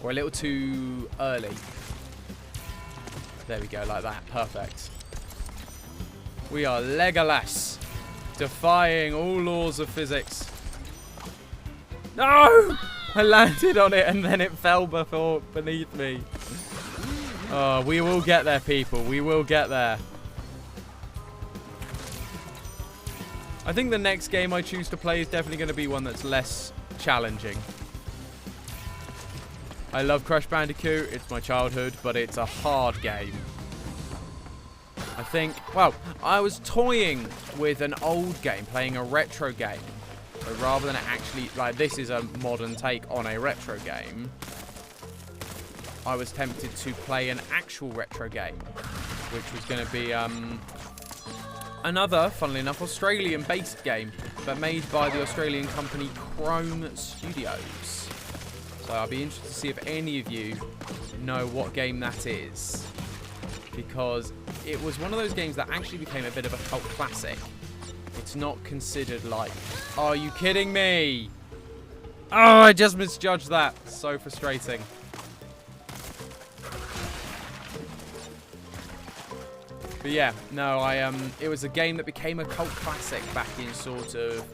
Or a little too early. There we go, like that. Perfect. We are Legolas, defying all laws of physics. No! I landed on it and then it fell beneath me. Oh, we will get there, people. We will get there. I think the next game I choose to play is definitely going to be one that's less challenging. I love Crash Bandicoot. It's my childhood, but it's a hard game. I think, well, I was toying with an old game, playing a retro game. So rather than actually, like, this is a modern take on a retro game, I was tempted to play an actual retro game, which was going to be another, funnily enough, Australian-based game, but made by the Australian company Chrome Studios. So I'll be interested to see if any of you know what game that is, because it was one of those games that actually became a bit of a cult classic. It's not considered like, are you kidding me? Oh, I just misjudged that. So frustrating. But yeah, no, it was a game that became a cult classic back in sort of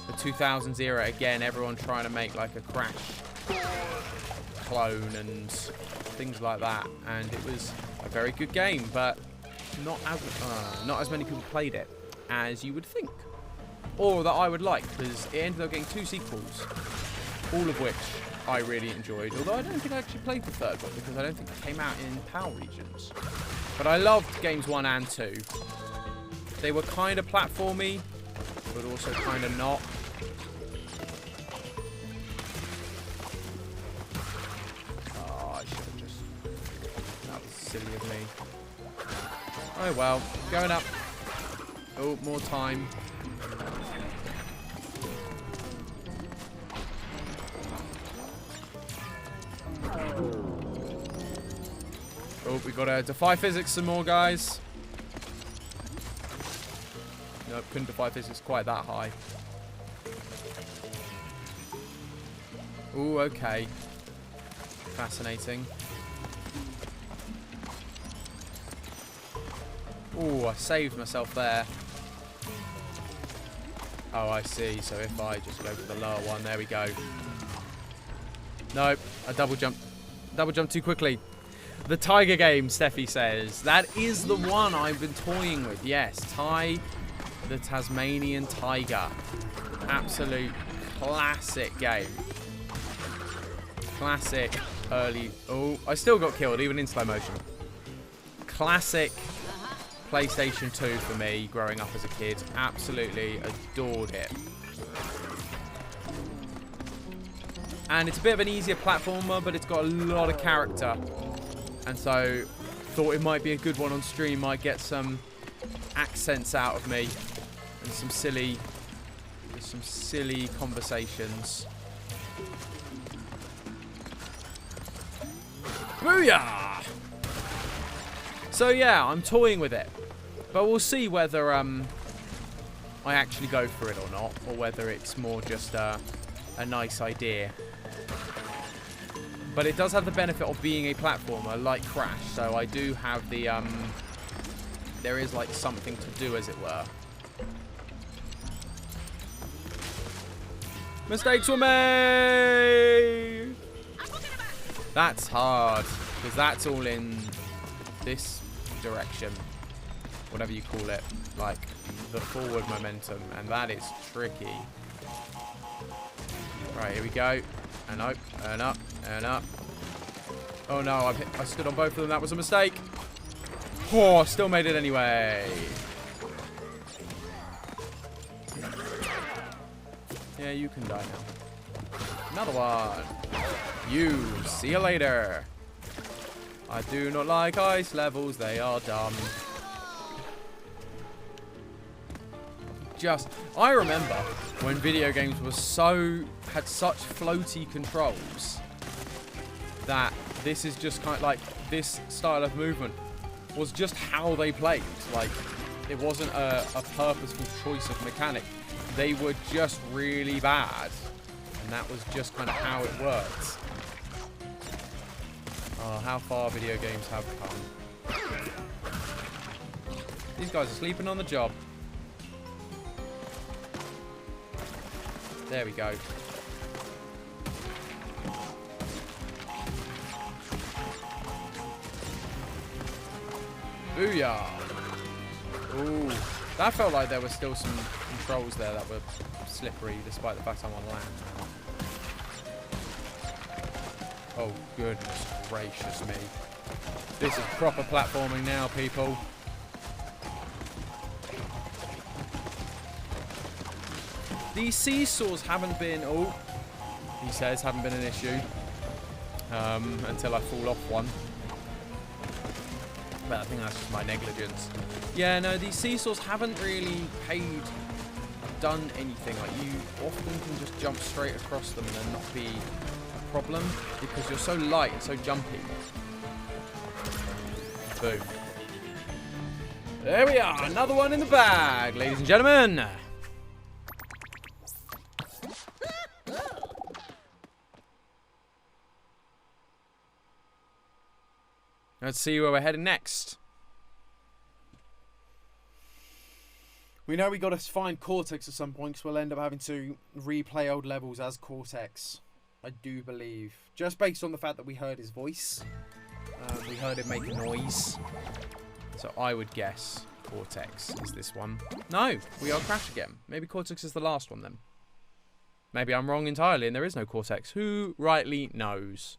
the 2000s era. Again, everyone trying to make like a Crash clone and things like that. And it was a very good game, but not as many people played it as you would think, or that I would like, because it ended up getting 2 sequels, all of which I really enjoyed, although I don't think I actually played the third one because I don't think it came out in PAL regions. But I loved games 1 and 2. They were kind of platformy, but also kind of not. Oh, I should have just... That was silly of me. Oh well, going up. Oh, more time. Oh, we gotta defy physics some more, guys. Nope, couldn't defy physics quite that high. Ooh, okay. Fascinating. Ooh, I saved myself there. Oh, I see. So if I just go for the lower one, there we go. Nope, I double jumped. Double jumped too quickly. The Tiger game, Steffi says. That is the one I've been toying with. Yes, the Tasmanian Tiger. Absolute classic game. Classic early... Oh, I still got killed, even in slow motion. Classic PlayStation 2 for me, growing up as a kid. Absolutely adored it. And it's a bit of an easier platformer, but it's got a lot of character. And so, thought it might be a good one on stream. Might get some accents out of me. And some silly conversations. Booyah! So yeah, I'm toying with it. But we'll see whether I actually go for it or not. Or whether it's more just a nice idea. But it does have the benefit of being a platformer like Crash. So I do have the... there is like something to do, as it were. Mistakes were made! That's hard. Because that's all in this direction. Whatever you call it. Like the forward momentum. And that is tricky. Right, here we go. And up, and up, and up. Oh no, I stood on both of them. That was a mistake. Oh, still made it anyway. Yeah, you can die now. Another one. You. See you later. I do not like ice levels. They are dumb. I remember when video games had such floaty controls that this is just kind of like this style of movement was just how they played. Like, it wasn't a purposeful choice of mechanic. They were just really bad, and that was just kind of how it worked. Oh, how far video games have come. These guys are sleeping on the job. There we go. Booyah! Ooh, that felt like there were still some controls there that were slippery, despite the fact I'm on land now. Oh, goodness gracious me. This is proper platforming now, people. These seesaws haven't been, he says, haven't been an issue until I fall off one. But I think that's just my negligence. Yeah, no, these seesaws haven't really done anything. Like, you often can just jump straight across them and then not be a problem because you're so light and so jumpy. Boom. There we are, another one in the bag, ladies and gentlemen. Let's see where we're heading next. We know we got to find Cortex at some point, because we'll end up having to replay old levels as Cortex. I do believe. Just based on the fact that we heard his voice. We heard him make a noise. So I would guess Cortex is this one. No, we are Crash again. Maybe Cortex is the last one then. Maybe I'm wrong entirely and there is no Cortex. Who rightly knows?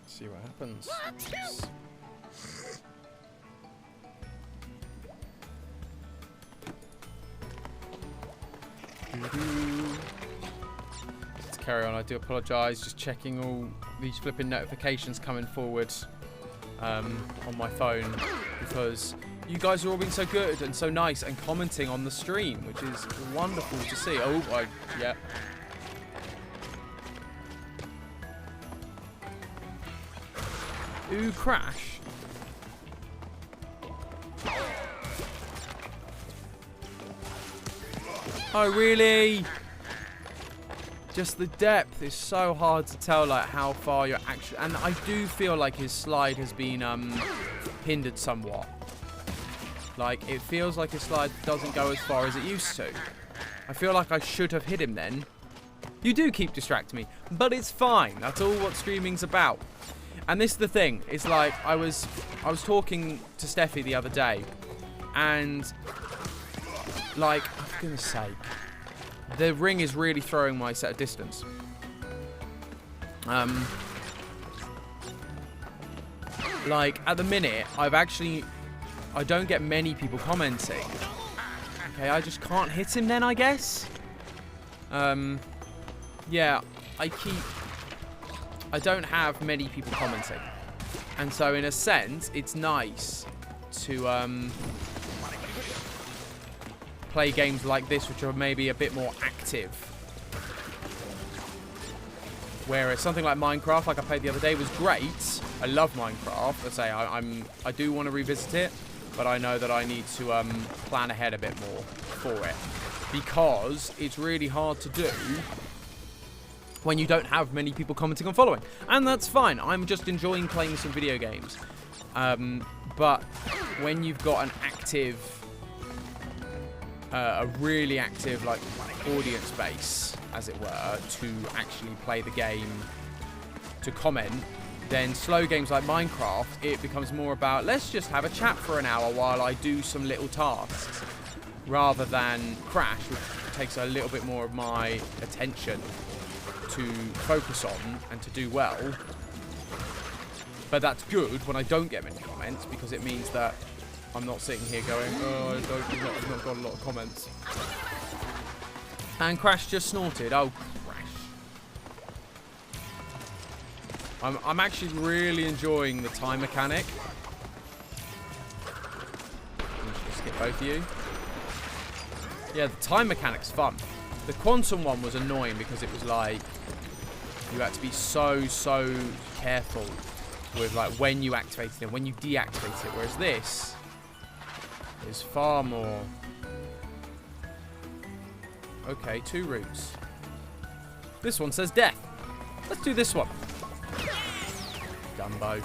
See what happens. Let's carry on. I do apologise. Just checking all these flipping notifications coming forward on my phone because you guys are all being so good and so nice and commenting on the stream, which is wonderful to see. Yeah. Ooh, Crash. Oh, really? just the depth is so hard to tell, like, how far you're actually... And I do feel like his slide has been hindered somewhat. Like, it feels like his slide doesn't go as far as it used to. I feel like I should have hit him then. You do keep distracting me, but it's fine. That's all what streaming's about. And this is the thing. It's like, I was talking to Steffi the other day, and, like, for goodness sake, the ring is really throwing my set of distance. Like, at the minute, I don't get many people commenting. Okay, I just can't hit him then, I guess. Yeah, I don't have many people commenting. And so, in a sense, it's nice to, play games like this, which are maybe a bit more active. Whereas something like Minecraft, like I played the other day, was great. I love Minecraft. I say I do want to revisit it, but I know that I need to plan ahead a bit more for it, because it's really hard to do when you don't have many people commenting and following, and that's fine. I'm just enjoying playing some video games. But when you've got an active, a really active, like, audience base, as it were, to actually play the game, to comment, then slow games like Minecraft, it becomes more about, let's just have a chat for an hour while I do some little tasks, rather than Crash, which takes a little bit more of my attention to focus on and to do well. But that's good when I don't get many comments, because it means that I'm not sitting here going, oh, I've not got a lot of comments. And Crash just snorted. Oh, Crash. I'm actually really enjoying the time mechanic. Just skip both of you. Yeah, the time mechanic's fun. The quantum one was annoying because it was like, you had to be so careful with, like, when you activate it and when you deactivate it, whereas this is far more... Okay, 2 routes. This one says death. Let's do this one. Dumbo.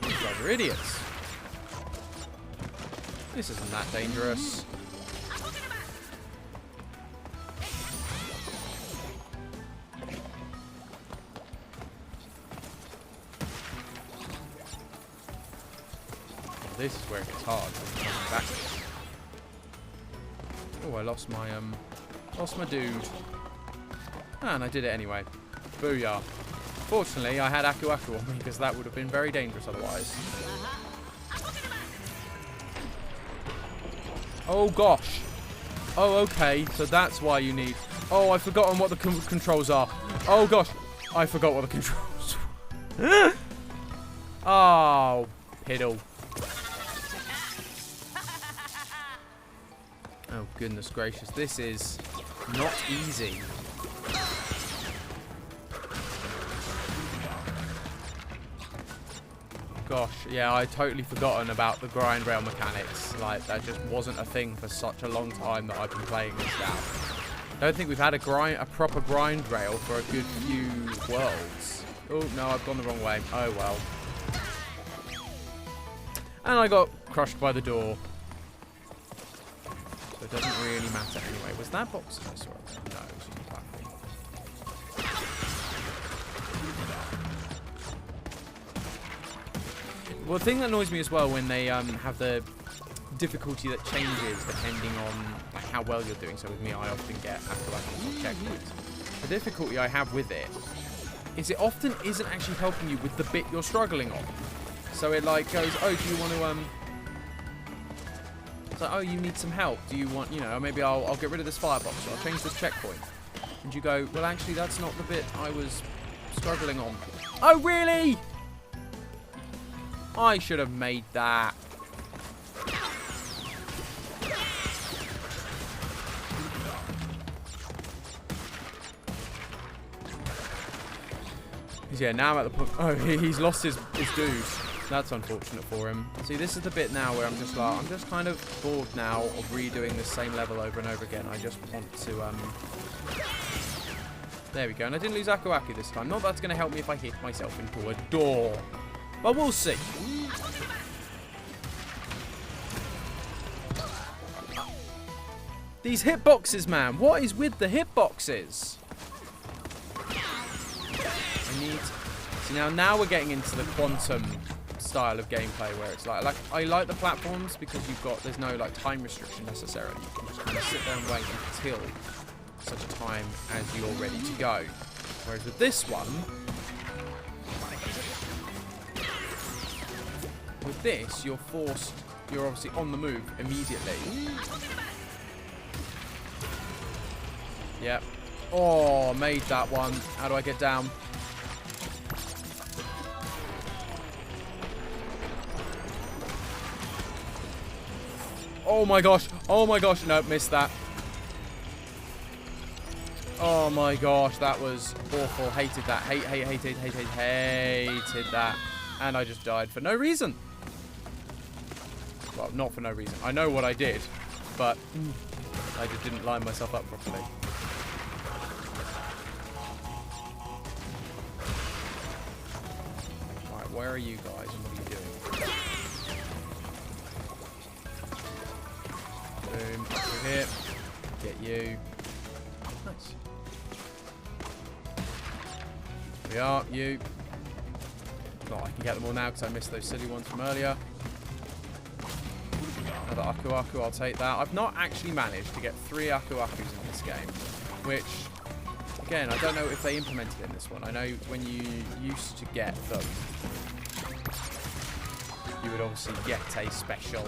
These guys are idiots. This isn't that dangerous. This is where it gets hard. Oh, I lost my dude. And I did it anyway. Booyah. Fortunately, I had Aku Aku on me, because that would have been very dangerous otherwise. Oh, gosh. Oh, okay. So that's why you need... Oh, I've forgotten what the controls are. Oh, gosh. I forgot what the controls were. Oh, piddle. Oh, goodness gracious. This is not easy. Gosh, yeah, I'd totally forgotten about the grind rail mechanics. Like, that just wasn't a thing for such a long time that I've been playing this now. I don't think we've had a proper grind rail for a good few worlds. Oh, no, I've gone the wrong way. Oh, well. And I got crushed by the door. So it doesn't really matter anyway. Was that box I saw? No, it was just a platform. Well, the thing that annoys me as well when they have the difficulty that changes depending on, like, how well you're doing. So with me, I often get after checkpoints. The difficulty I have with it is it often isn't actually helping you with the bit you're struggling on. So it, like, goes, oh, do you want to it's like, oh, you need some help. Do you want, you know, maybe I'll get rid of this firebox, or I'll change this checkpoint. And you go, well, actually, that's not the bit I was struggling on. Oh, really? I should have made that. Yeah, now I'm at the point. Oh, he's lost his dude. That's unfortunate for him. See, this is the bit now where I'm just like, I'm just kind of bored now of redoing the same level over and over again. I just want to, There we go. And I didn't lose Aku Aku this time. Not that's going to help me if I hit myself into a door. But we'll see. These hitboxes, man. What is with the hitboxes? I need... See, now we're getting into the quantum style of gameplay where it's like I like the platforms because there's no like time restriction necessarily. You can just kind of sit there and wait until such a time as you're ready to go. Whereas with this one, with this, you're obviously on the move immediately. Yep. Oh, made that one. How do I get down? Oh my gosh. Oh my gosh. No, missed that. Oh my gosh. That was awful. Hated that. Hated that. And I just died for no reason. Well, not for no reason. I know what I did, but I just didn't line myself up properly. Alright, where are you guys and what are you doing? Boom, over here. Get you. Nice. Here we are, you. Oh, I can get them all now because I missed those silly ones from earlier. Another Aku Aku, I'll take that. I've not actually managed to get 3 Aku Akus in this game, which, again, I don't know if they implemented it in this one. I know when you used to get them, you would obviously get a special,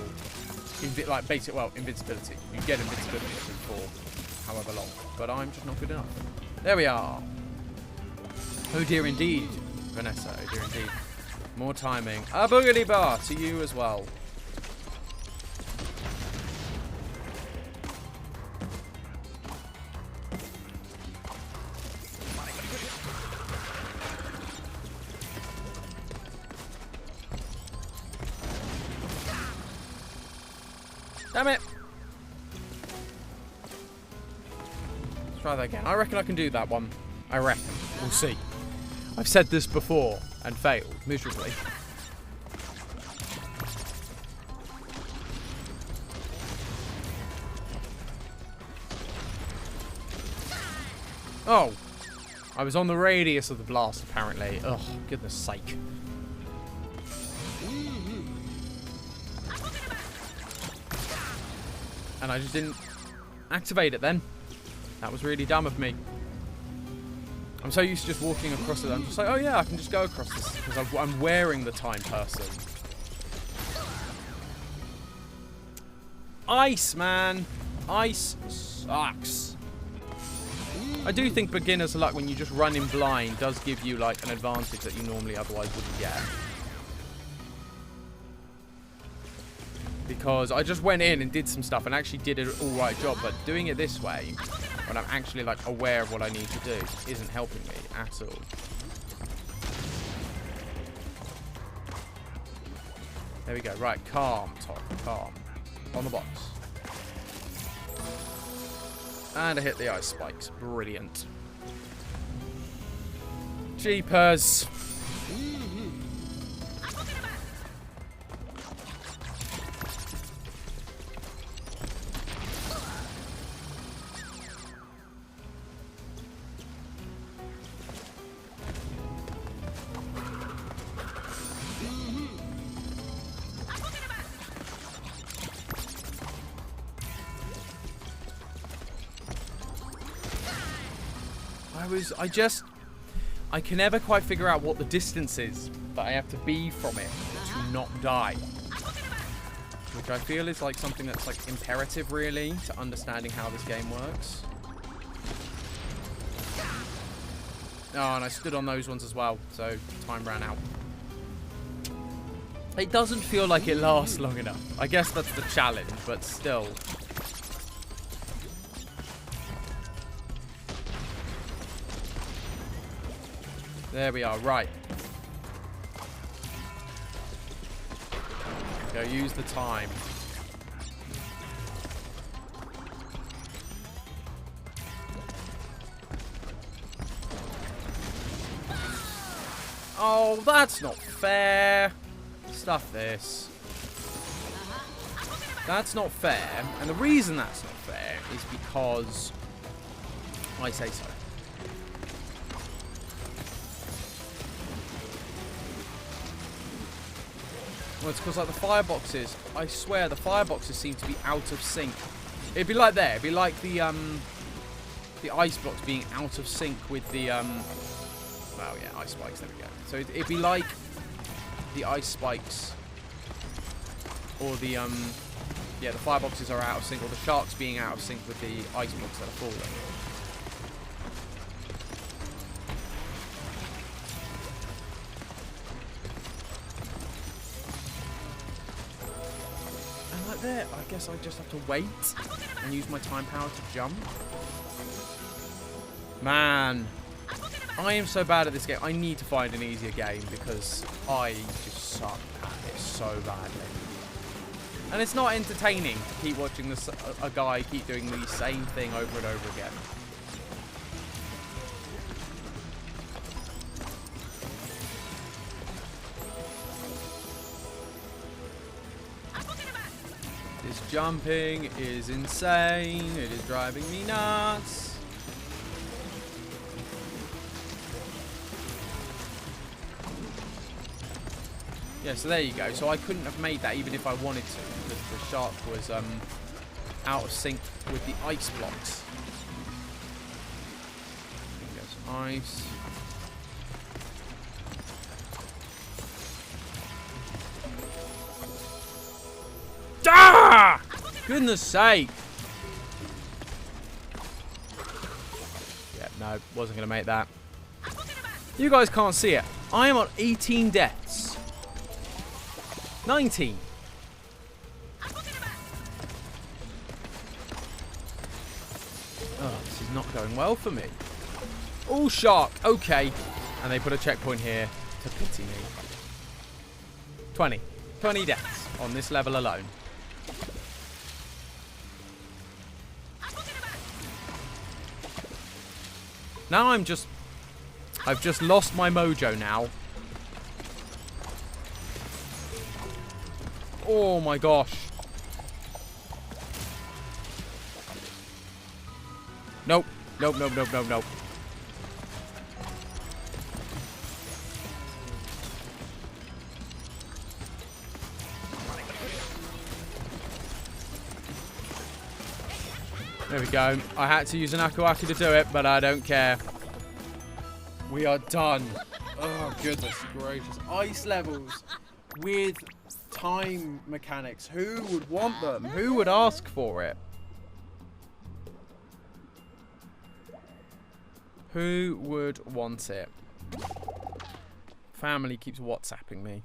invincibility. You get invincibility for however long, but I'm just not good enough. There we are. Oh dear indeed, Vanessa, oh dear indeed. More timing. A boogity bar to you as well. Damn it! Let's try that again. I reckon I can do that one. I reckon. We'll see. I've said this before and failed miserably. Oh! I was on the radius of the blast, apparently. Ugh, goodness sake. And I just didn't activate it then. That was really dumb of me. I'm so used to just walking across it. I'm just like, oh yeah, I can just go across this because I'm wearing the time person. Ice, man. Ice sucks. I do think beginner's luck when you just run in blind does give you like an advantage that you normally otherwise wouldn't get. Because I just went in and did some stuff and actually did an alright job, but doing it this way, when I'm actually like aware of what I need to do, isn't helping me at all. There we go. Right, calm, Tom, calm. On the box. And I hit the ice spikes. Brilliant. Jeepers. I can never quite figure out what the distance is that I have to be from it to not die. Which I feel is like something that's like imperative really to understanding how this game works. Oh, and I stood on those ones as well, so time ran out. It doesn't feel like it lasts long enough. I guess that's the challenge, but still. There we are. Right. Go use the time. Oh, that's not fair. Stuff this. That's not fair. And the reason that's not fair is because I say so. Well, it's because like the fireboxes, I swear the fireboxes seem to be out of sync. It'd be like there. It'd be like the ice blocks being out of sync with the well, yeah, ice spikes. There we go. So it'd be like the ice spikes, or the yeah, the fireboxes are out of sync, or the sharks being out of sync with the ice blocks that are falling. And like there, I guess I just have to wait and use my time power to jump. Man. I am so bad at this game. I need to find an easier game because I just suck at it so badly. And it's not entertaining to keep watching this, a guy keep doing the same thing over and over again. This jumping is insane. It is driving me nuts. Yeah, so there you go. So I couldn't have made that even if I wanted to, because the shark was out of sync with the ice blocks. There's ice. Ah! Goodness sake! Yeah, no, wasn't going to make that. You guys can't see it. I am on 18 deaths. 19. Oh, this is not going well for me. Oh, shark. Okay. And they put a checkpoint here to pity me. 20. 20 deaths on this level alone. Now I've just lost my mojo now. Oh my gosh. Nope. Nope, nope, nope, nope, nope. There we go. I had to use an Aku Aku to do it, but I don't care. We are done. Oh, goodness gracious. Ice levels with time mechanics. Who would want them? Who would ask for it? Who would want it? Family keeps WhatsApping me.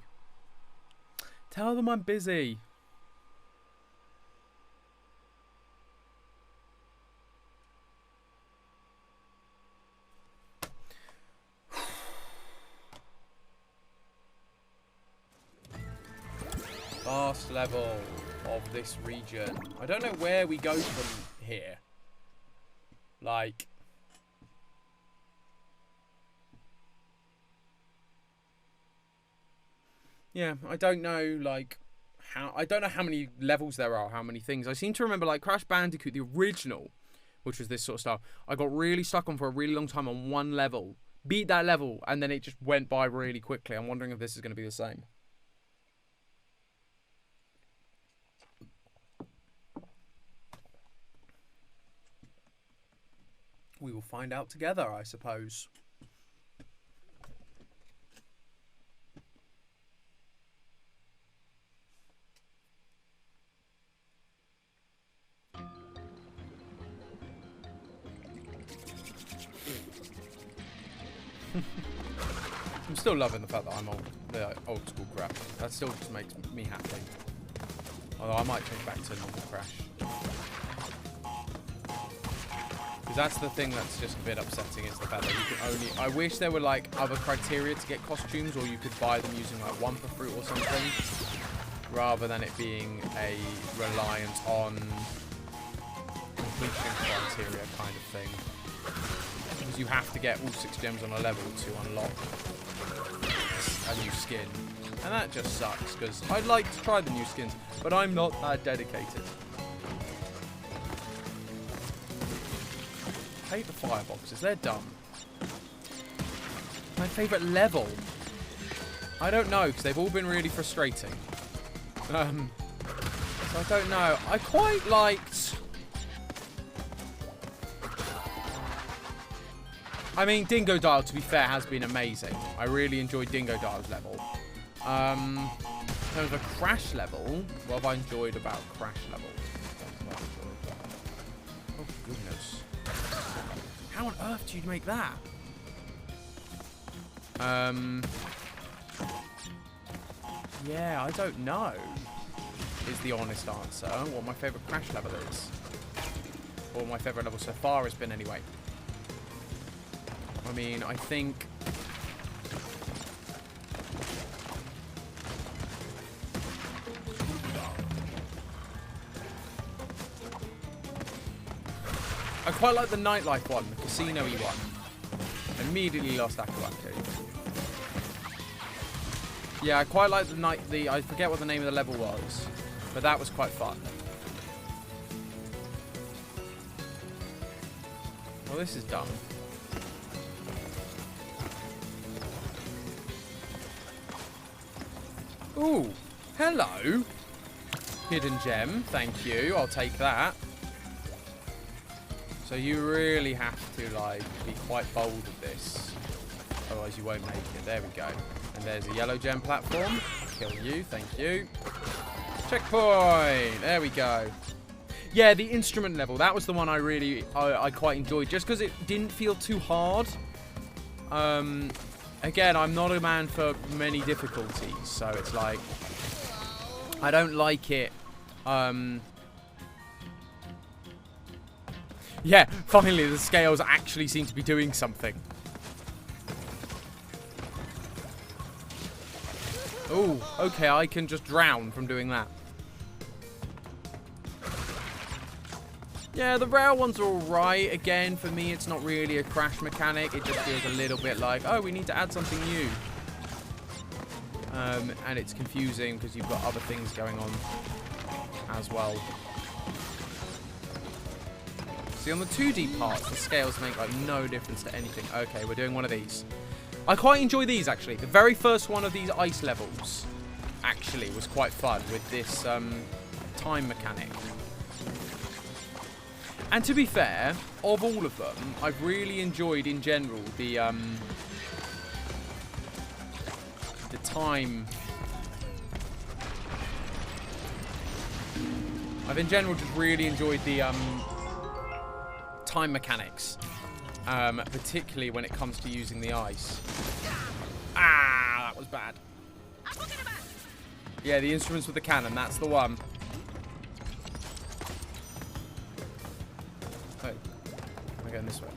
Tell them I'm busy. Last level of this region. I don't know where we go from here. Like, yeah, I don't know, like, I don't know how many levels there are, how many things. I seem to remember, like, Crash Bandicoot, the original, which was this sort of stuff, I got really stuck on for a really long time on one level. Beat that level, and then it just went by really quickly. I'm wondering if this is going to be the same. We will find out together, I suppose. I'm still loving the fact that I'm the old school Crash. That still just makes me happy. Although I might change back to normal Crash. Because that's the thing that's just a bit upsetting, is the fact that you can only... I wish there were, like, other criteria to get costumes, or you could buy them using, like, one per fruit or something, rather than it being a reliant on completion criteria kind of thing. Because you have to get all 6 gems on a level to unlock a new skin. And that just sucks, because I'd like to try the new skins, but I'm not that dedicated. I hate the fireboxes, they're dumb. My favourite level? I don't know, because they've all been really frustrating. So I don't know. I quite liked... I mean, Dingo Dial, to be fair, has been amazing. I really enjoyed Dingo Dial's level. In terms of Crash level, what have I enjoyed about Crash level? Oh, goodness. How on earth do you make that? Yeah, I don't know, is the honest answer. What my favourite Crash level is. Or my favourite level so far has been, anyway. I mean, I think... I quite like the nightlife one, the casino-y one. Immediately lost Akawaku. Yeah, I quite like I forget what the name of the level was, but that was quite fun. Well, this is dumb. Ooh, hello. Hidden gem, thank you. I'll take that. So you really have to, like, be quite bold with this. Otherwise you won't make it. There we go. And there's a yellow gem platform. Kill you, thank you. Checkpoint! There we go. Yeah, the instrument level. That was the one I quite enjoyed. Just because it didn't feel too hard. Again, I'm not a man for many difficulties. So it's like... I don't like it. Yeah, finally the scales actually seem to be doing something. Oh, okay, I can just drown from doing that. Yeah, the rail ones are alright. Again, for me, it's not really a Crash mechanic. It just feels a little bit like, oh, we need to add something new. And it's confusing because you've got other things going on as well. See, on the 2D parts, the scales make, like, no difference to anything. Okay, we're doing one of these. I quite enjoy these, actually. The very first one of these ice levels, actually, was quite fun with this time mechanic. And to be fair, of all of them, I've really enjoyed, in general, the time... I've, in general, just really enjoyed the time mechanics. Particularly when it comes to using the ice. Ah, that was bad. Yeah, the instruments with the cannon, that's the one. Oh, am I going this way?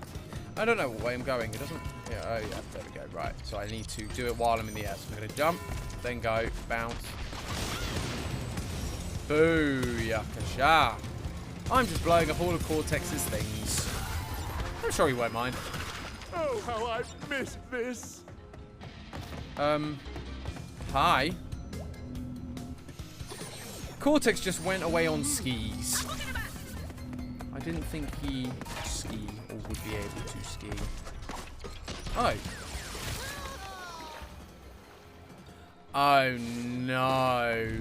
I don't know what way I'm going. It doesn't... Yeah, oh yeah, there we go. Right, so I need to do it while I'm in the air. So I'm going to jump, then go, bounce. Booyakasha. I'm just blowing a hole of Cortex's things. I'm sure he won't mind. Oh, how I missed this. Hi. Cortex just went away on skis. I didn't think he could ski or would be able to ski. Oh. Oh no.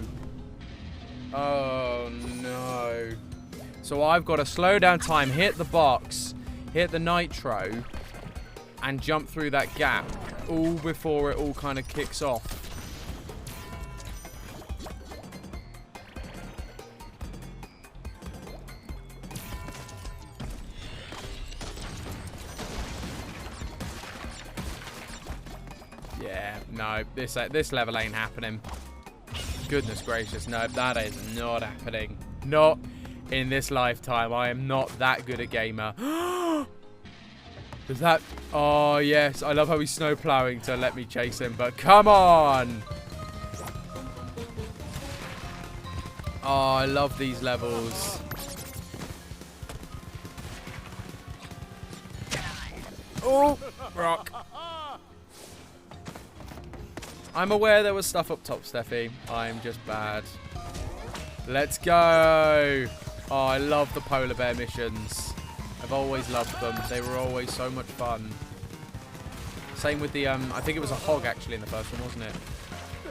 Oh no. So I've got to slow down time, hit the box, hit the nitro, and jump through that gap, all before it all kind of kicks off. Yeah, no, this level ain't happening. Goodness gracious, no, that is not happening. Not in this lifetime. I am not that good a gamer. Is that... Oh, yes. I love how he's snow plowing to let me chase him. But come on. Oh, I love these levels. Oh, rock. I'm aware there was stuff up top, Steffi. I'm just bad. Let's go. Oh, I love the polar bear missions. I've always loved them. They were always so much fun. Same with the, I think it was a hog actually in the first one, wasn't it?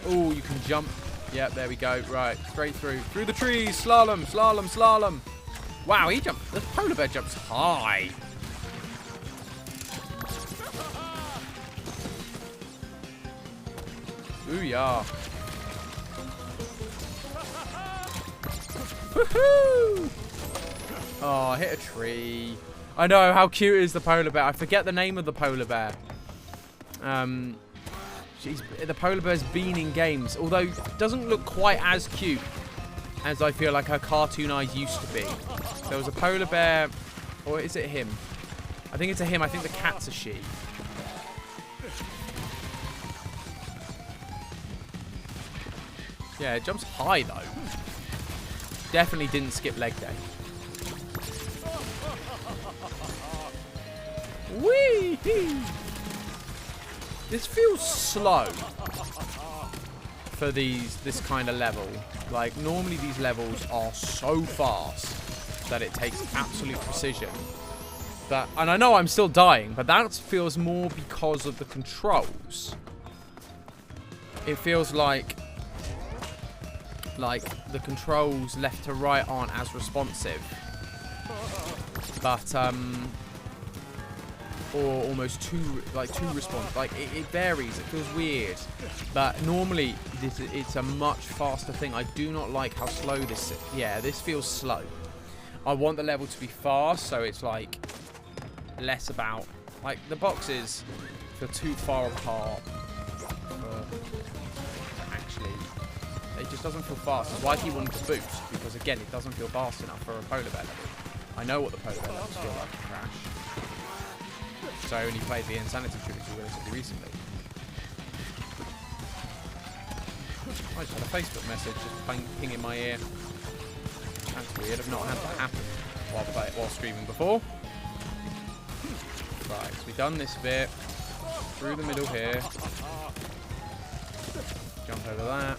Oh, you can jump. Yep, there we go. Right, straight through. Through the trees. Slalom, slalom, slalom. Wow, he jumped. The polar bear jumps high. Ooh, yeah. Woohoo! Oh, hit a tree. I know, how cute is the polar bear? I forget the name of the polar bear. The polar bear's been in games, although doesn't look quite as cute as I feel like her cartoon eyes used to be. There was a polar bear, or is it him? I think it's a him. I think the cat's a she. Yeah, it jumps high though. Definitely didn't skip leg day. Whee! This feels slow for this kind of level. Like, normally these levels are so fast that it takes absolute precision. And I know I'm still dying, but that feels more because of the controls. It feels like the controls left to right aren't as responsive. But, or almost too responsive. Like, it varies. It feels weird. But normally, it's a much faster thing. I do not like how slow this is. Yeah, this feels slow. I want the level to be fast, so it's, like, less about... Like, the boxes feel too far apart for... Actually... It just doesn't feel fast. That's why I keep wanting to boost, because again, it doesn't feel fast enough for a polar bear level. I know what the polar bear levels feel like in Crash. So I only played the Insanity trilogy relatively recently. I just had a Facebook message just ping in my ear. That's weird. I've not had that happen while streaming before. Right, so we've done this bit. Through the middle here. Jump over that.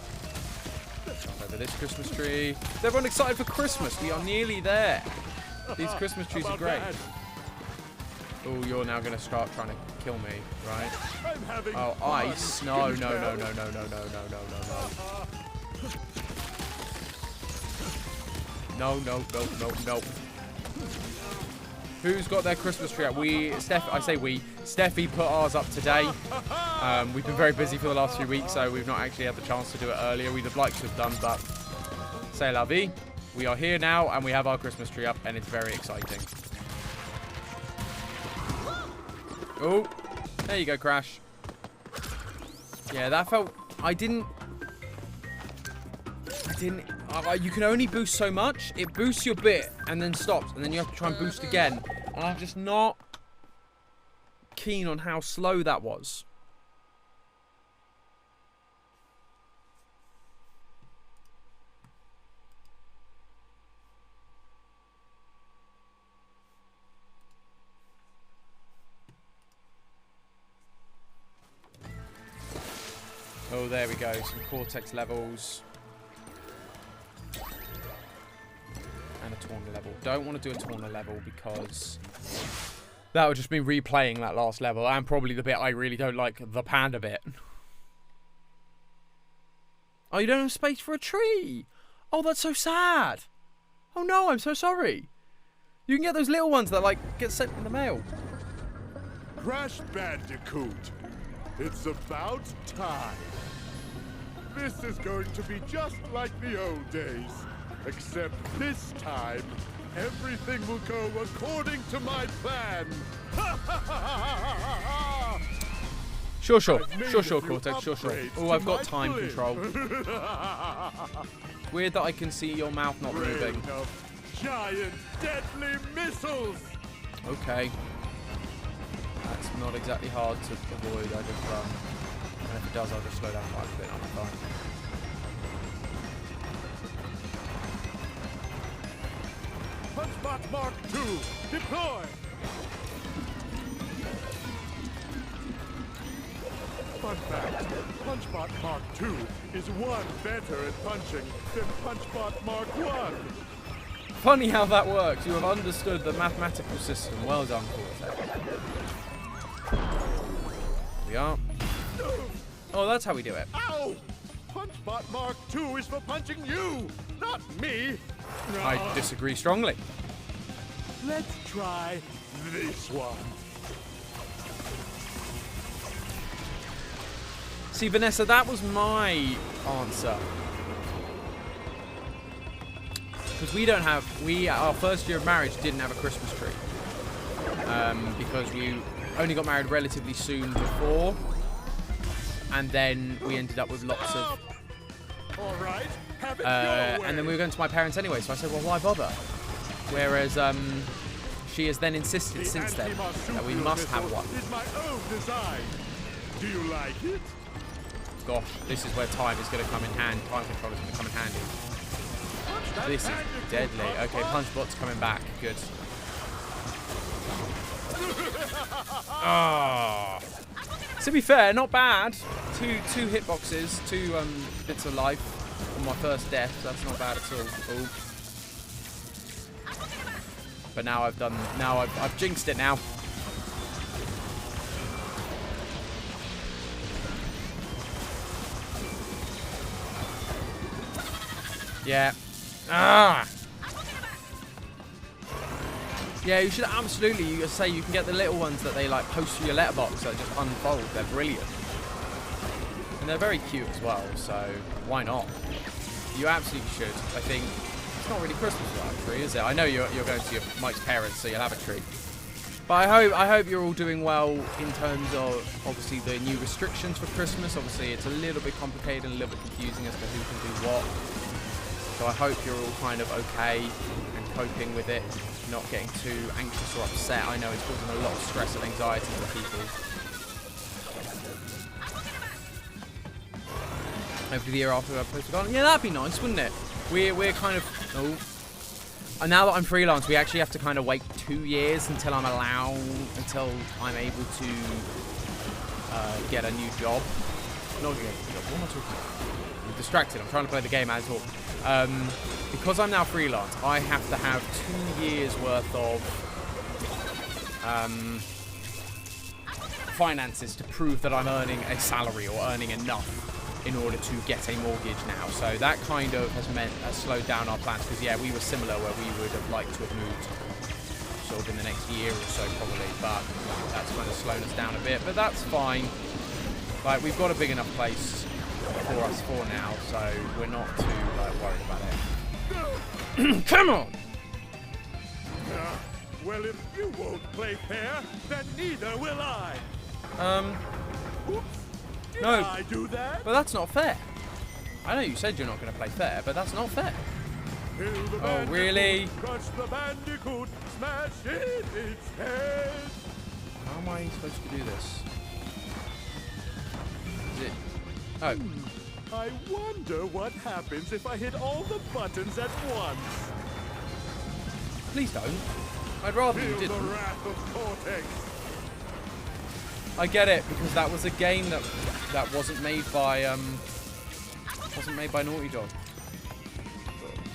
Jump over this Christmas tree. Is everyone excited for Christmas? We are nearly there. These Christmas trees are great. Oh, you're now going to start trying to kill me, right? Oh, ice. No. No. Who's got their Christmas tree up? Steffi put ours up today. We've been very busy for the last few weeks, so we've not actually had the chance to do it earlier. We'd have liked to have done, but c'est la vie. We are here now, and we have our Christmas tree up, and it's very exciting. Oh, there you go, Crash. Yeah, that felt... you can only boost so much. It boosts your bit and then stops, and then you have to try and boost again. And I'm just not keen on how slow that was. Oh, there we go. Some Cortex levels. And a Tauna level. Don't want to do a Tauna level because that would just be replaying that last level. And probably the bit I really don't like, the panda bit. Oh, you don't have space for a tree. Oh, that's so sad. Oh, no, I'm so sorry. You can get those little ones that, like, get sent in the mail. Crash Bandicoot. It's about time. This is going to be just like the old days. Except this time, everything will go according to my plan. Sure, Cortex, sure. Oh, I've got time control. Weird that I can see your mouth not moving. giant, deadly missiles! Okay. That's not exactly hard to avoid. I just run. And if it does, I'll just slow down quite a bit. I'm fine. Punchbot Mark II, deploy! Fun fact, Punchbot Mark II is one better at punching than Punchbot Mark I. Funny how that works. You have understood the mathematical system. Well done, Cortex. We are. Oh, that's how we do it. Ow! Punchbot Mark II is for punching you, not me. I disagree strongly. Let's try this one. See, Vanessa, that was my answer. Because we don't have, our first year of marriage didn't have a Christmas tree. Because we only got married relatively soon before. And then we ended up with lots of... All right, have it your way. And then we were going to my parents anyway, so I said, well, why bother? Whereas she has then insisted since then that we must have one. Is my own design. Do you like it? Gosh, this is where time is going to come in hand. Time control is going to come in handy. This is deadly. Okay, Punchbot's coming back. Good. Ah. To be fair, not bad. Two hitboxes, two bits of life on my first death. That's not bad at all. Ooh. But now I've jinxed it now. Yeah. Ah. Yeah, you should absolutely. You say you can get the little ones that they like post to your letterbox that just unfold. They're brilliant, and they're very cute as well. So why not? You absolutely should. I think it's not really Christmas without a tree, is it? I know you're going to your Mike's parents, so you'll have a tree. But I hope you're all doing well in terms of obviously the new restrictions for Christmas. Obviously, it's a little bit complicated and a little bit confusing as to who can do what. So I hope you're all kind of okay and coping with it, not getting too anxious or upset. I know it's causing a lot of stress and anxiety for people. Hopefully the year after I've posted on. Yeah, that'd be nice, wouldn't it? We're kind of... Oh. And now that I'm freelance, we actually have to kind of wait 2 years until I'm able to get a new job. Not get a new job. What am I talking about? I'm distracted. I'm trying to play the game as well. Because I'm now freelance, I have to have 2 years worth of finances to prove that I'm earning a salary or earning enough in order to get a mortgage now. So that kind of has slowed down our plans, because yeah, we were similar where we would have liked to have moved sort of in the next year or so probably, but that's kind of slowed us down a bit, but that's fine. Like, we've got a big enough place for us for now, so we're not too worried about it. Come on! Well, if you won't play fair, then neither will I. Oops. Did No. I do that? But that's not fair. I know you said you're not going to play fair, but that's not fair. Kill the Oh, Bandicoot, really? Crush the Bandicoot, smash in its head. How am I supposed to do this? Is it... Oh. I wonder what happens if I hit all the buttons at once. Please don't. I'd rather you Feel the didn't. wrath of Cortex. I get it, because that was a game that wasn't made by Naughty Dog.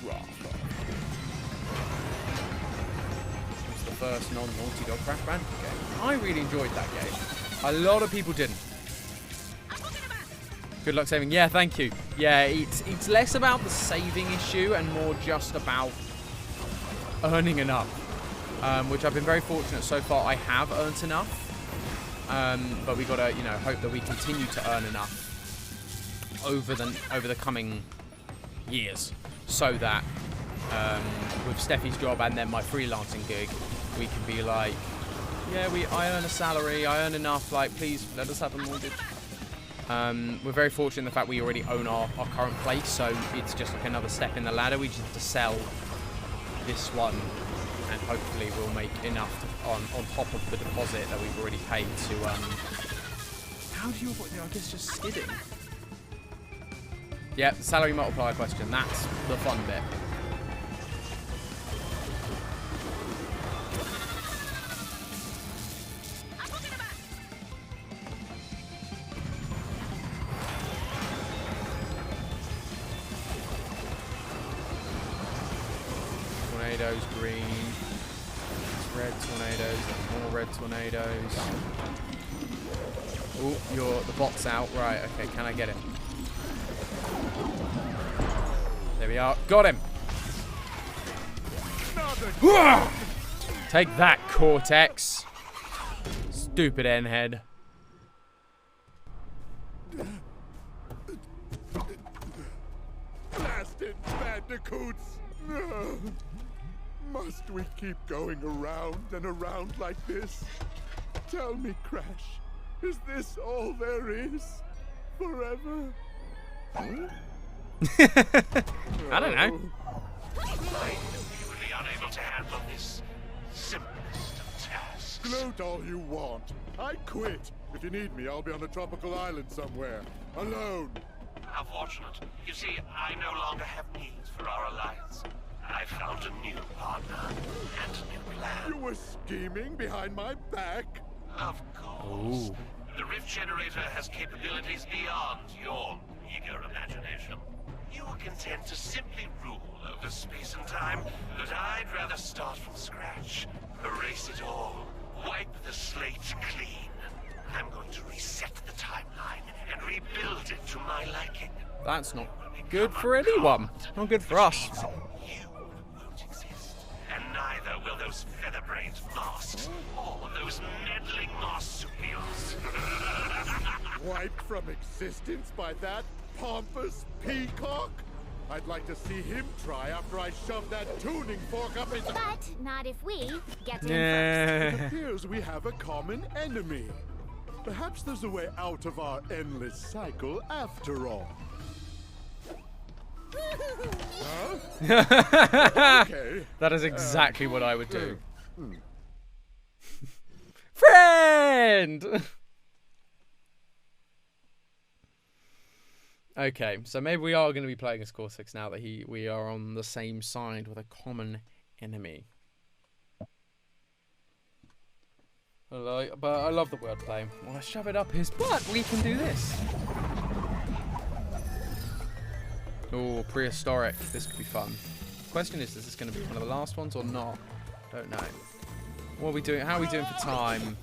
It was the first non-Naughty Dog Crash Bandicoot game. I really enjoyed that game. A lot of people didn't. Good luck saving. Yeah, thank you. Yeah, it's less about the saving issue and more just about earning enough, which I've been very fortunate so far. I have earned enough. But we gotta, hope that we continue to earn enough over the coming years, so that with Steffi's job and then my freelancing gig, we can be like, yeah, I earn a salary, I earn enough. Like, please let us have a mortgage. We're very fortunate in the fact we already own our current place, so it's just like another step in the ladder. We just have to sell this one, and hopefully we'll make enough on top of the deposit that we've already paid to, how do you avoid, I guess just skidding. Yeah, the salary multiplier question, that's the fun bit. Tornadoes, green, red tornadoes, more red tornadoes. Oh, the bot's out. Right, okay, can I get it? There we are. Got him. Take that, Cortex. Stupid N-head. Blasted bandicoots! No. Must we keep going around and around like this? Tell me, Crash, is this all there is? Forever? I don't know. I would be unable to handle this simplest of tasks. Gloat all you want. I quit. If you need me, I'll be on a tropical island somewhere. Alone. How fortunate. You see, I no longer have needs for our alliance. I found a new partner and a new plan. You were scheming behind my back? Of course. Ooh. The rift generator has capabilities beyond your eager imagination. You were content to simply rule over space and time, but I'd rather start from scratch. Erase it all. Wipe the slate clean. I'm going to reset the timeline and rebuild it to my liking. That's not good for anyone. Not good for us. You won't exist. And neither will those feather-brained masks or those meddling marsupials. Wiped from existence by that pompous peacock? I'd like to see him try after I shove that tuning fork up his... But not if we get to him first. It Yeah. appears we have a common enemy. Perhaps there's a way out of our endless cycle after all. Huh? Okay. That is exactly what I would do. Friend! Okay, so maybe we are going to be playing as Cortex now that we are on the same side with a common enemy. But I love the wordplay. Well, let's shove it up his butt. We can do this. Oh, prehistoric. This could be fun. Question is this going to be one of the last ones or not? Don't know. What are we doing? How are we doing for time?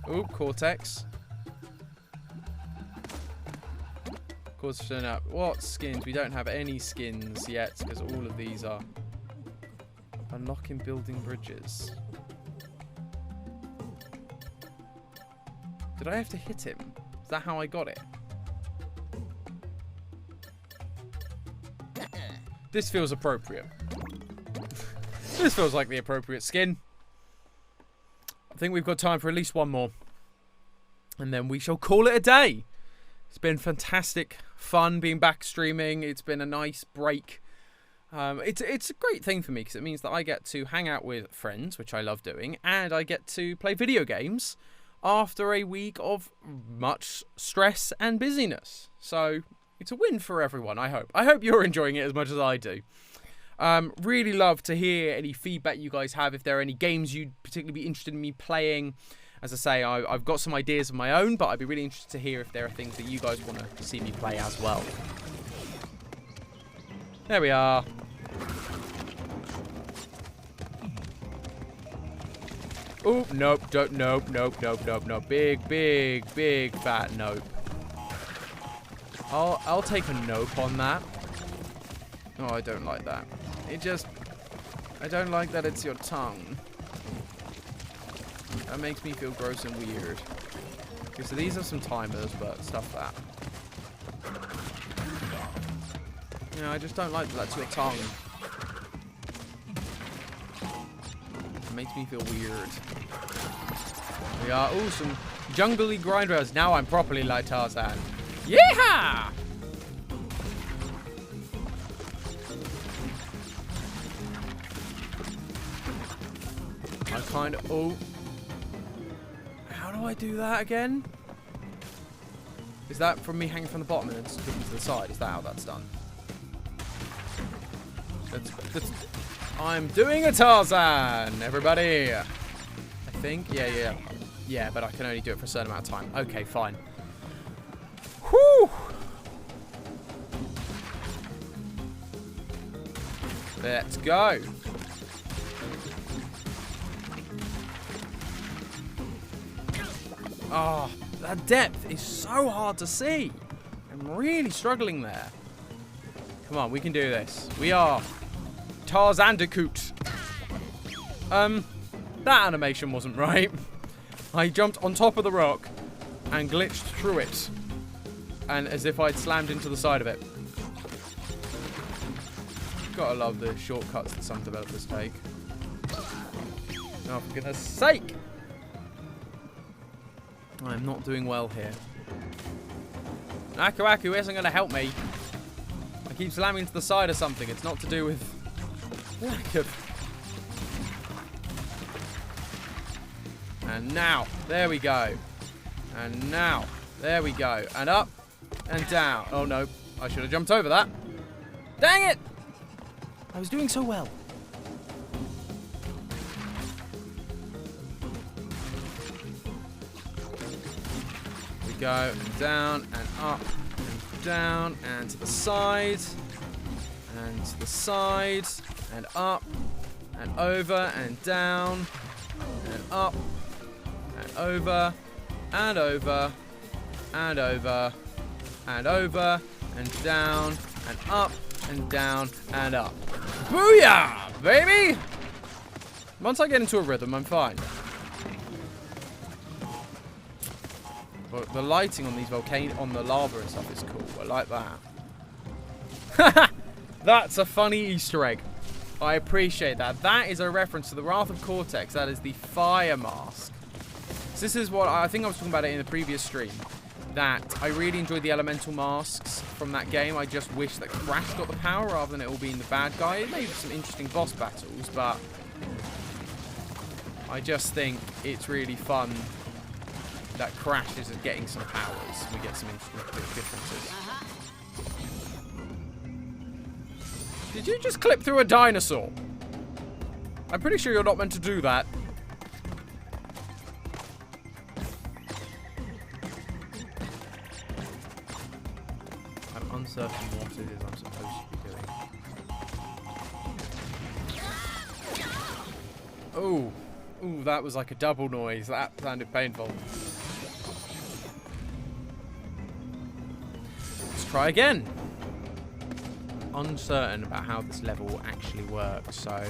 Oh, Cortex. Cortex, up. What skins? We don't have any skins yet because all of these are unlocking building bridges. Did I have to hit him? Is that how I got it? This feels appropriate. This feels like the appropriate skin. I think we've got time for at least one more. And then we shall call it a day. It's been fantastic fun being back streaming. It's been a nice break. It's a great thing for me because it means that I get to hang out with friends, which I love doing, and I get to play video games after a week of much stress and busyness. So it's a win for everyone, I hope. I hope you're enjoying it as much as I do. Really love to hear any feedback you guys have. If there are any games you'd particularly be interested in me playing. As I say, I've got some ideas of my own, but I'd be really interested to hear if there are things that you guys want to see me play as well. There we are. Oh, nope, don't, nope. Big fat nope. I'll take a nope on that. Oh, I don't like that. I don't like that it's your tongue. That makes me feel gross and weird. Okay, so these are some timers, but stuff that. Yeah, I just don't like that that's your tongue. It makes me feel weird. We are, ooh, some jungly grinders. Now I'm properly like Tarzan. Yeehaw! kind of... Oh. How do I do that again? Is that from me hanging from the bottom and then sticking to the side? Is that how that's done? I'm doing a Tarzan, everybody. I think. Yeah, but I can only do it for a certain amount of time. Okay, fine. Whew. Let's go. Oh, that depth is so hard to see. I'm really struggling there. Come on, we can do this. We are Bandicoot. That animation wasn't right. I jumped on top of the rock and glitched through it. And as if I'd slammed into the side of it. Gotta love the shortcuts that some developers take. Oh, for goodness sake! I'm not doing well here. Aku Aku isn't going to help me. I keep slamming into the side of something. It's not to do with lack of... And now, there we go. And now, there we go. And up and down. Oh no, I should have jumped over that. Dang it! I was doing so well. We go and down and up and down and to the side and to the side and up and over and down and up and over and over and over and over and down and up and down and up. Booyah, baby! Once I get into a rhythm, I'm fine. But the lighting on these on the lava and stuff is cool. I like that. That's a funny Easter egg. I appreciate that. That is a reference to the Wrath of Cortex. That is the fire mask. So this is what I think I was talking about it in the previous stream. That I really enjoyed the elemental masks from that game. I just wish that Crash got the power rather than it all being the bad guy. It made some interesting boss battles, but I just think it's really fun that Crash is getting some powers. We get some interesting differences. Did you just clip through a dinosaur? I'm pretty sure you're not meant to do that. I'm uncertain what it is I'm supposed to be doing. Ooh, that was like a double noise. That sounded painful. Let's try again. Uncertain about how this level actually works, so...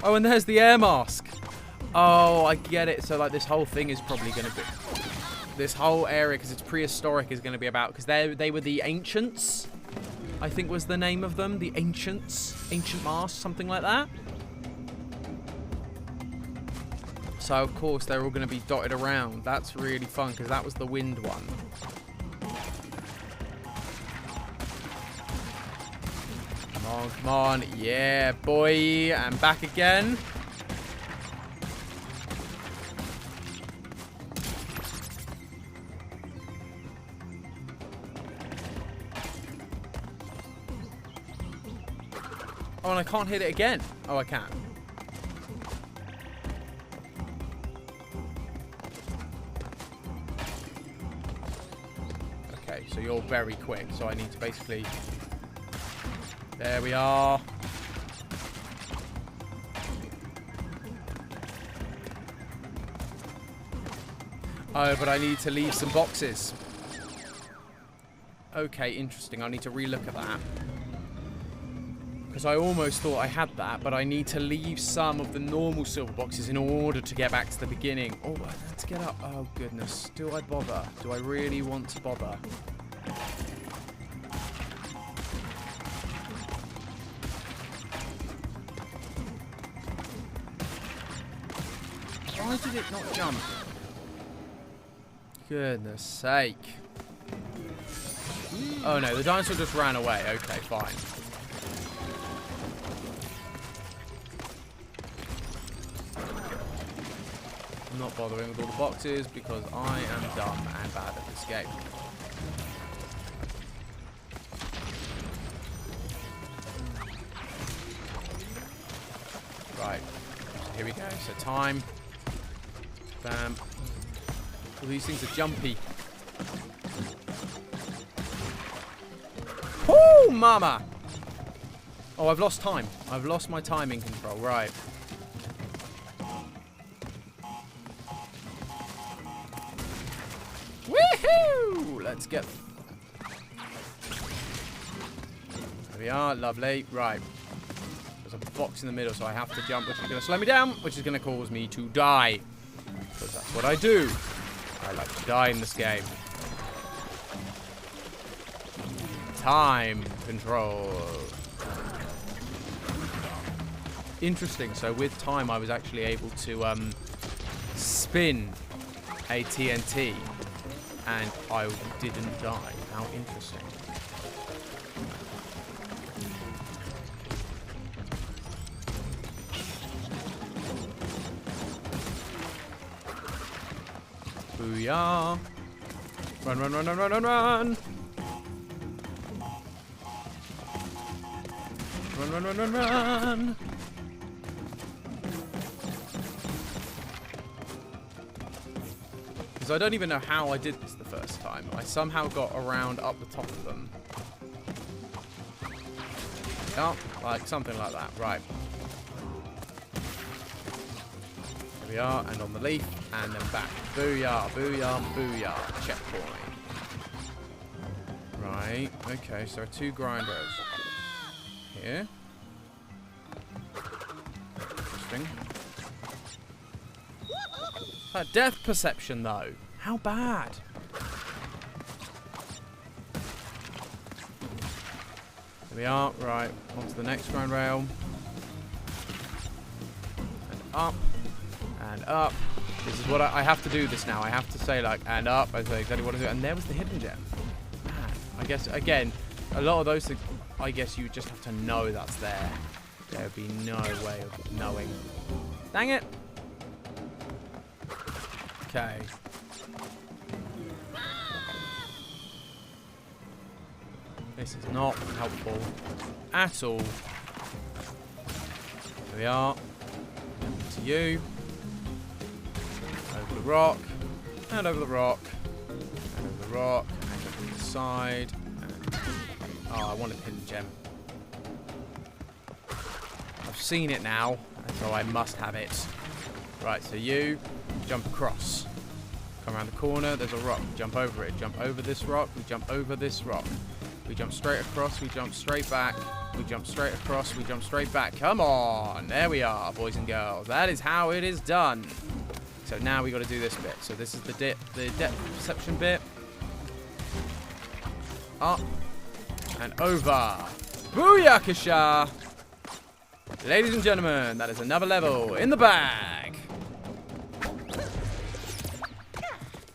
Oh, and there's the air mask. Oh, I get it. So, like, this whole thing is probably going to be... This whole area, because it's prehistoric, is going to be about... Because they were the Ancients, I think was the name of them. The Ancients. Ancient Mask, something like that. So, of course, they're all going to be dotted around. That's really fun, because that was the wind one. Come on. Yeah, boy. I'm back again. Oh, and I can't hit it again. Oh, I can. Okay, so you're very quick. So I need to basically... There we are. Oh, but I need to leave some boxes. Okay, interesting. I need to relook at that. Because I almost thought I had that, but I need to leave some of the normal silver boxes in order to get back to the beginning. Oh, let's get up. Oh, goodness. Do I bother? Do I really want to bother? Why did it not jump? Goodness sake. Oh no, the dinosaur just ran away. Okay, fine. I'm not bothering with all the boxes because I am dumb and bad at this game. Right, so here we go. So time. Bam. All these things are jumpy. Oh, mama! Oh, I've lost time. I've lost my timing control. Right. Woohoo! Let's get... There we are. Lovely. Right. There's a box in the middle, so I have to jump, which is going to slow me down, which is going to cause me to die. Because that's what I do. I like to die in this game. Time control. Interesting. So with time, I was actually able to spin a TNT, and I didn't die. How interesting. Booyah! Run, run, run, run, run, run, run! Run, run, run, run, run! Because I don't even know how I did this the first time. I somehow got around up the top of them. Oh, like something like that. Right. Here we are, and on the leaf, and then back. Booyah, booyah, booyah. Checkpoint. Right. Okay, so 2 grind rows. Here. Interesting. That depth perception, though. How bad? There we are. Right. On to the next grind rail. And up. And up. This is what I have to do this now. I have to say, like, and up. I say exactly what I do. And there was the hidden gem. Man, I guess, again, a lot of those things, I guess you just have to know that's there. There would be no way of knowing. Dang it. Okay. This is not helpful at all. There we are. To you. Over the rock. And over the rock. And over the rock. And over the side. And... oh, I wanted the hidden gem. I've seen it now, so I must have it. Right, so you jump across. Come around the corner, there's a rock. Jump over it. Jump over this rock. We jump over this rock. We jump straight across. We jump straight back. We jump straight across. We jump straight back. Come on. There we are, boys and girls. That is how it is done. So now we got to do this bit. So this is the depth perception bit. Up. And over. Booyakasha! Ladies and gentlemen, that is another level in the bag.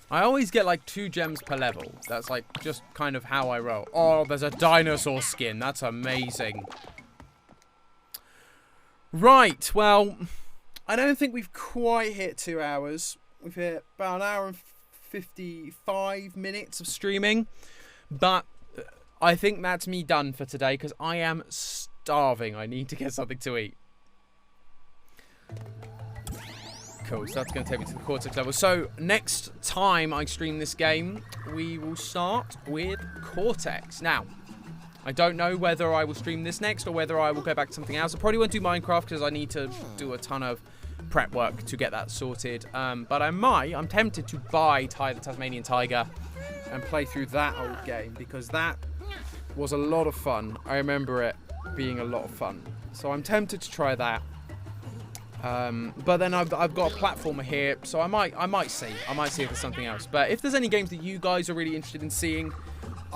I always get like 2 gems per level. That's like just kind of how I roll. Oh, there's a dinosaur skin. That's amazing. Right, well, I don't think we've quite hit 2 hours. We've hit about 1 hour and 55 minutes of streaming. But I think that's me done for today because I am starving. I need to get something to eat. Cool, so that's going to take me to the Cortex level. So, next time I stream this game, we will start with Cortex. Now, I don't know whether I will stream this next or whether I will go back to something else. I probably won't do Minecraft because I need to do a ton of prep work to get that sorted. But I'm tempted to buy Ty the Tasmanian Tiger and play through that old game because that was a lot of fun. I remember it being a lot of fun. So I'm tempted to try that. But then I've got a platformer here, so I might see if there's something else. But if there's any games that you guys are really interested in seeing,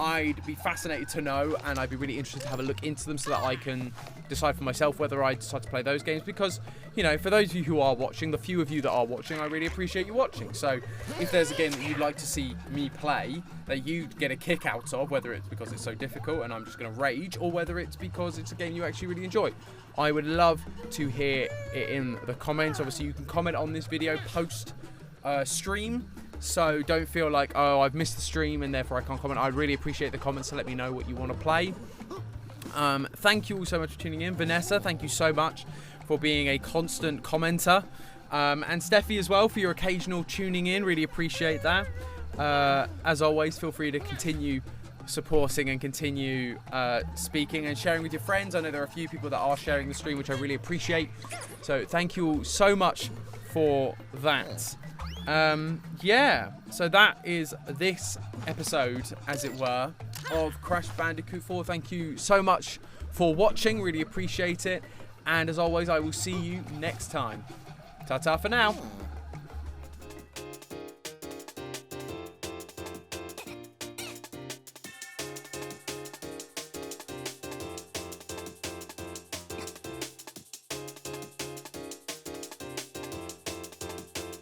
I'd be fascinated to know, and I'd be really interested to have a look into them so that I can decide for myself whether I decide to play those games. Because, you know, for those of you who are watching, the few of you that are watching, I really appreciate you watching. So if there's a game that you'd like to see me play that you'd get a kick out of, whether it's because it's so difficult and I'm just going to rage, or whether it's because it's a game you actually really enjoy, I would love to hear it in the comments. Obviously, you can comment on this video post stream. So don't feel like, oh, I've missed the stream and therefore I can't comment. I really appreciate the comments to let me know what you want to play. Thank you all so much for tuning in. Vanessa, thank you so much for being a constant commenter. And Steffi as well for your occasional tuning in. Really appreciate that. As always, feel free to continue supporting and continue speaking and sharing with your friends. I know there are a few people that are sharing the stream, which I really appreciate. So thank you all so much for that. Yeah, so that is this episode, as it were, of Crash Bandicoot 4. Thank you so much for watching, really appreciate it, and as always I will see you next time. Ta-ta for now.